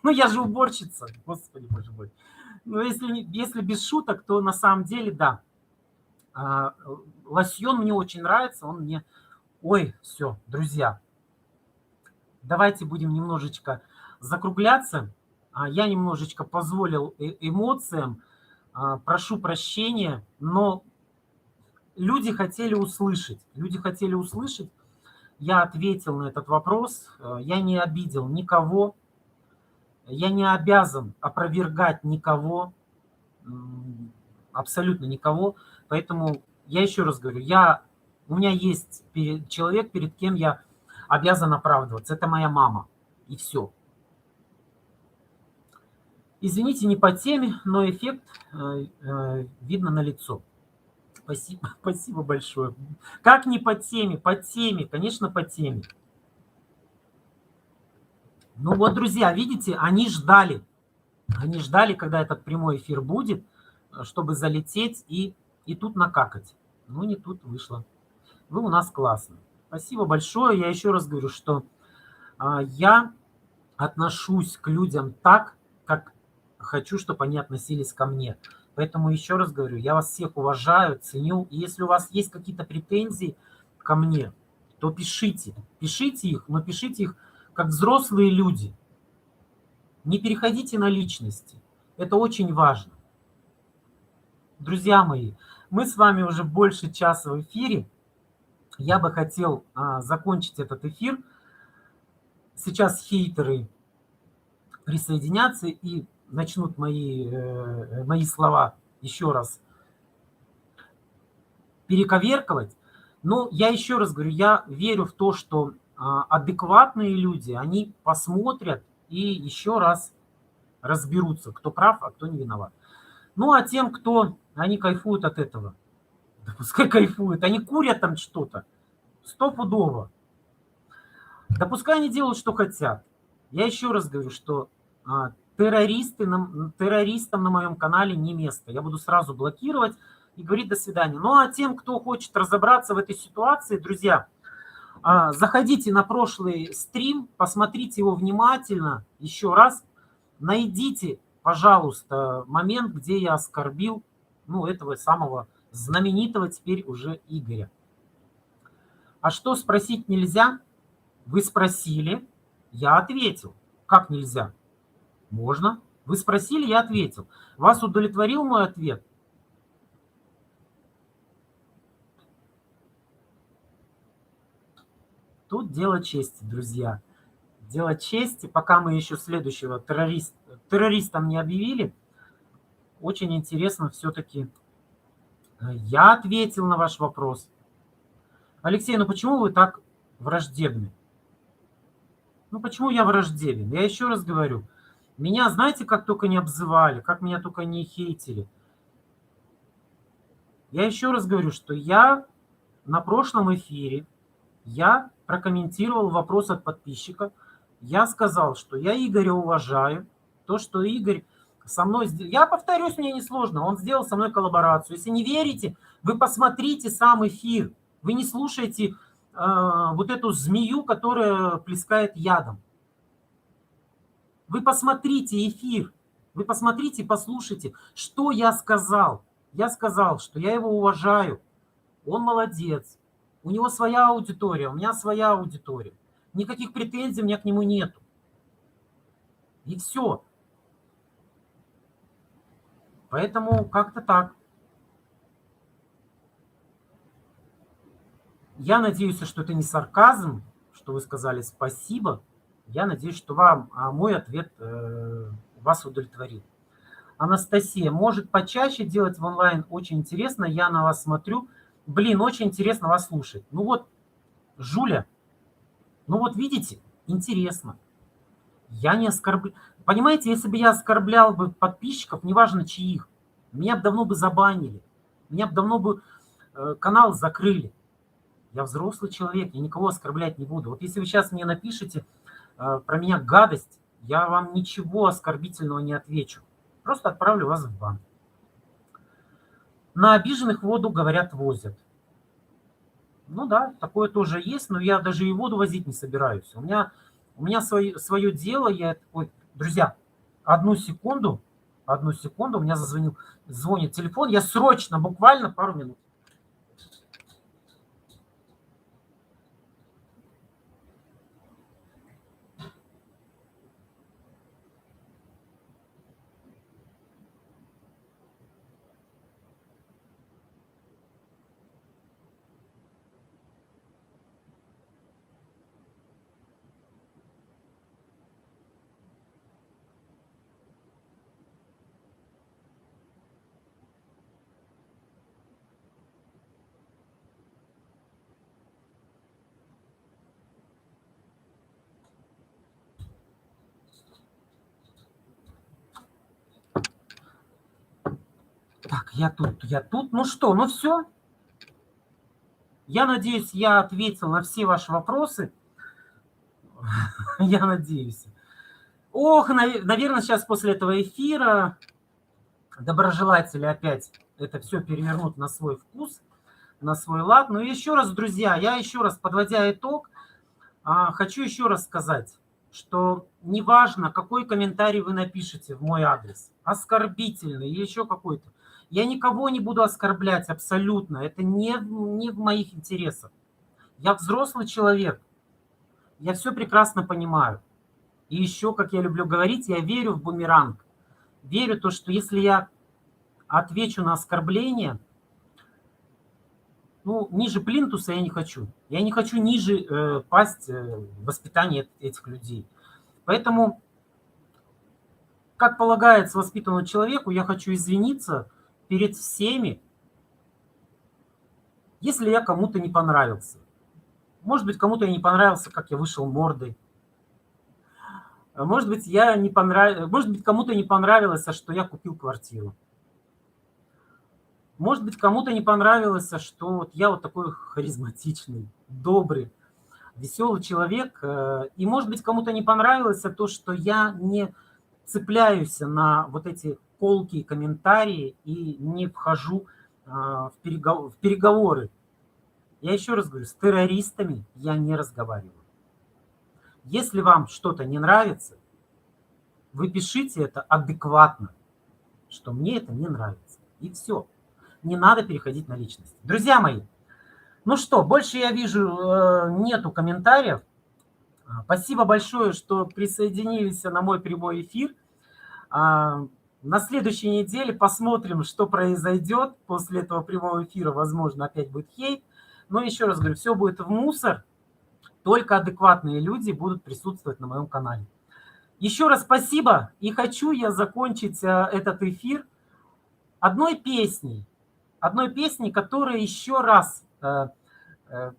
Ну, я же уборщица. Господи, боже мой. Но если без шуток, то на самом деле, да. Лосьон мне очень нравится. Он мне... Ой, все, друзья. Давайте будем немножечко закругляться. Я немножечко позволил эмоциям. Прошу прощения, но люди хотели услышать. Люди хотели услышать. Я ответил на этот вопрос. Я не обидел никого. Я не обязан опровергать никого. Абсолютно никого. Поэтому я еще раз говорю, у меня есть человек, перед кем я обязан оправдываться. Это моя мама. И все. Извините, не по теме, но эффект видно на лицо. Спасибо, спасибо большое. Как не по теме? По теме, конечно, по теме. Ну вот, друзья, видите, они ждали. Они ждали, когда этот прямой эфир будет, чтобы залететь и тут накакать. Ну, не тут вышло. Вы у нас классные. Спасибо большое. Я еще раз говорю, что я отношусь к людям так, как хочу, чтобы они относились ко мне. Поэтому еще раз говорю, я вас всех уважаю, ценю. И если у вас есть какие-то претензии ко мне, то пишите. Пишите их, но пишите их как взрослые люди. Не переходите на личности. Это очень важно. Друзья мои, мы с вами уже больше часа в эфире. Я бы хотел закончить этот эфир. Сейчас хейтеры присоединятся и начнут мои слова еще раз перековерковать. Но я еще раз говорю, я верю в то, что адекватные люди, они посмотрят и еще раз разберутся, кто прав, а кто не виноват. Ну, а тем, кто, они кайфуют от этого, да пускай кайфуют, они курят там что-то, стопудово. Да пускай они делают, что хотят. Я еще раз говорю, что террористам на моем канале не место. Я буду сразу блокировать и говорить до свидания. Ну, а тем, кто хочет разобраться в этой ситуации, друзья, заходите на прошлый стрим, посмотрите его внимательно еще раз, найдите, пожалуйста, момент, где я оскорбил, ну, этого самого знаменитого теперь уже Игоря. А что спросить нельзя? Вы спросили, я ответил. Как нельзя? Можно. Вы спросили, я ответил. Вас удовлетворил мой ответ? Тут дело чести, друзья. Дело чести, пока мы еще следующего террористом не объявили, очень интересно все-таки. Я ответил на ваш вопрос. Алексей, ну почему вы так враждебны? Ну почему я враждебен? Я еще раз говорю. Меня, знаете, как только не обзывали, как меня только не хейтили. Я еще раз говорю, что я на прошлом эфире, я прокомментировал вопрос от подписчика. Я сказал, что я Игоря уважаю. То, что Игорь со мной сделал... Я повторюсь, мне несложно. Он сделал со мной коллаборацию. Если не верите, вы посмотрите сам эфир. Вы не слушаете вот эту змею, которая плескает ядом. Вы посмотрите эфир. Вы посмотрите и послушайте, что я сказал. Я сказал, что я его уважаю. Он молодец. У него своя аудитория, у меня своя аудитория. Никаких претензий у меня к нему нету. И все. Поэтому как-то так. Я надеюсь, что это не сарказм, что вы сказали спасибо. Я надеюсь, что вам мой ответ вас удовлетворил. Анастасия, может почаще делать в онлайн? Очень интересно, я на вас смотрю. Блин, очень интересно вас слушать. Ну вот, Жуля, ну вот видите, интересно. Я не оскорбляю. Понимаете, если бы я оскорблял бы подписчиков, неважно чьих, меня бы давно бы забанили. Меня бы давно бы канал закрыли. Я взрослый человек, я никого оскорблять не буду. Вот если вы сейчас мне напишите про меня гадость, я вам ничего оскорбительного не отвечу. Просто отправлю вас в бан. На обиженных воду, говорят, возят. Ну да, такое тоже есть, но я даже и воду возить не собираюсь. У меня свое дело. Ой, друзья, одну секунду, у меня звонит телефон. Я срочно, буквально пару минут. Я тут. Ну что, ну все. Я надеюсь, я ответил на все ваши вопросы. Я надеюсь. Ох, наверное, сейчас после этого эфира доброжелатели опять это все перевернут на свой вкус, на свой лад. Но еще раз, друзья, я еще раз, подводя итог, хочу еще раз сказать, что неважно, какой комментарий вы напишете в мой адрес, оскорбительный или еще какой-то, я никого не буду оскорблять абсолютно, это не в моих интересах. Я взрослый человек, я все прекрасно понимаю. И еще, как я люблю говорить, я верю в бумеранг. Верю в то, что если я отвечу на оскорбление, ну, ниже плинтуса я не хочу. Я не хочу ниже пасть в воспитании этих людей. Поэтому, как полагается воспитанному человеку, я хочу извиниться перед всеми, если я кому-то не понравился. Может быть, кому-то я не понравился, как я вышел мордой. Может быть, кому-то не понравилось, что я купил квартиру. Может быть, кому-то не понравилось, что вот я вот такой харизматичный, добрый, веселый человек. И, может быть, кому-то не понравилось то, что я не цепляюсь на вот эти колкие комментарии и не вхожу в переговоры. Я еще раз говорю, с террористами я не разговариваю. Если вам что-то не нравится, вы пишите это адекватно, что мне это не нравится. И все. Не надо переходить на личность. Друзья мои, ну что, больше я вижу нету комментариев. Спасибо большое, что присоединились на мой прямой эфир. На следующей неделе посмотрим, что произойдет после этого прямого эфира. Возможно, опять будет хейт. Но еще раз говорю, все будет в мусор. Только адекватные люди будут присутствовать на моем канале. Еще раз спасибо. И хочу я закончить этот эфир одной песней, которая еще раз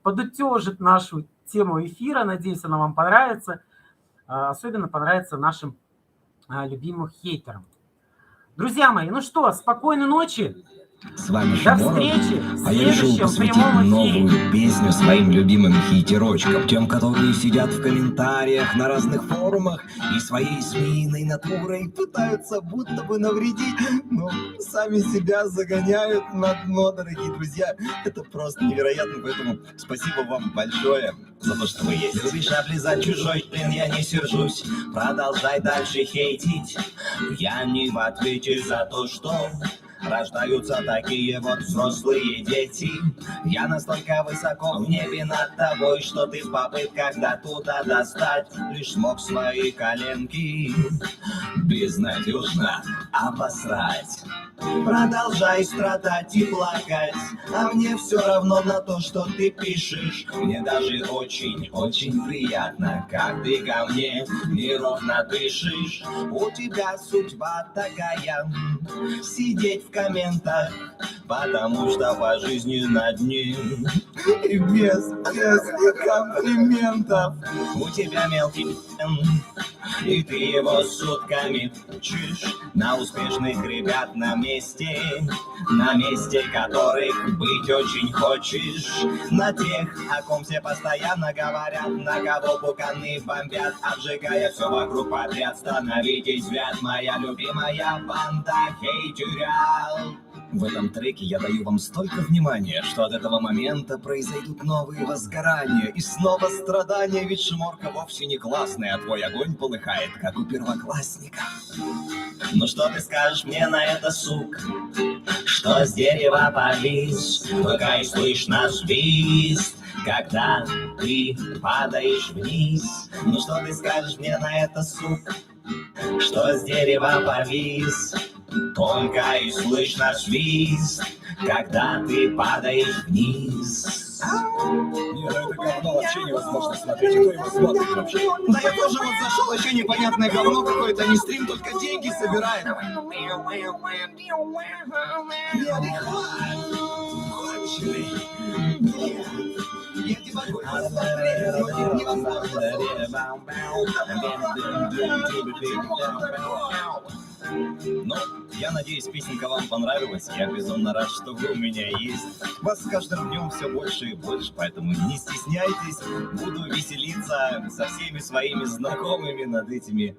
подытожит нашу тему эфира. Надеюсь, она вам понравится. Особенно понравится нашим любимым хейтерам. Друзья мои, ну что, спокойной ночи. С вами До Шиморов, встречи в а я решил следующем посвятить прямом эфире. новую песню своим любимым хейтерочкам, тем, которые сидят в комментариях на разных форумах и своей змеиной натурой пытаются будто бы навредить, но сами себя загоняют на дно, дорогие друзья. Это просто невероятно, поэтому спасибо вам большое за то, что вы есть. Любишь облизать чужой член, я не сержусь, продолжай дальше хейтить. Я не в ответе за то, что рождаются такие вот взрослые дети. Я настолько высоко в небе над тобой, что ты в попытках до туда достать лишь смог свои коленки безнадежно обосрать. Продолжай страдать и плакать, а мне все равно на то, что ты пишешь. Мне даже очень-очень приятно, как ты ко мне неровно дышишь. У тебя судьба такая, сидеть в комментах, потому что по жизни на дне и без комплиментов. У тебя мелкий и ты его сутками учишь на успешных ребят на месте которых быть очень хочешь, на тех, о ком все постоянно говорят, на кого пуканы бомбят, обжигая все вокруг подряд. Становитесь в ряд, моя любимая банда хейтерят. В этом треке я даю вам столько внимания, что от этого момента произойдут новые возгорания и снова страдания, ведь Шиморка вовсе не классная, а твой огонь полыхает, как у первоклассника. Ну что ты скажешь мне на это, сук, что с дерева повис, только и слышно свист, когда ты падаешь вниз. Ну что ты скажешь мне на это, сук, что с дерева повис, только и слышно свист, когда ты падаешь вниз. Нет, это говно вообще невозможно смотреть. Кто его смотрит вообще? Да я тоже вот зашел, вообще непонятное говно какое-то, не стрим, только деньги собирает. Я тебя хочу смотреть, невозможно. Ну, я надеюсь, песенка вам понравилась. Я безумно рад, что вы у меня есть. Вас с каждым днем все больше и больше, поэтому не стесняйтесь. Буду веселиться со всеми своими знакомыми над этими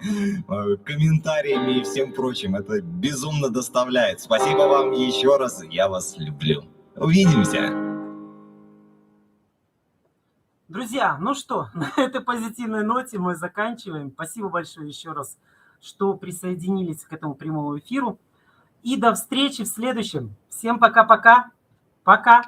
комментариями и всем прочим. Это безумно доставляет. Спасибо вам еще раз. Я вас люблю. Увидимся. Друзья, ну что, на этой позитивной ноте мы заканчиваем. Спасибо большое еще раз, что присоединились к этому прямому эфиру. И до встречи в следующем. Всем пока-пока. Пока.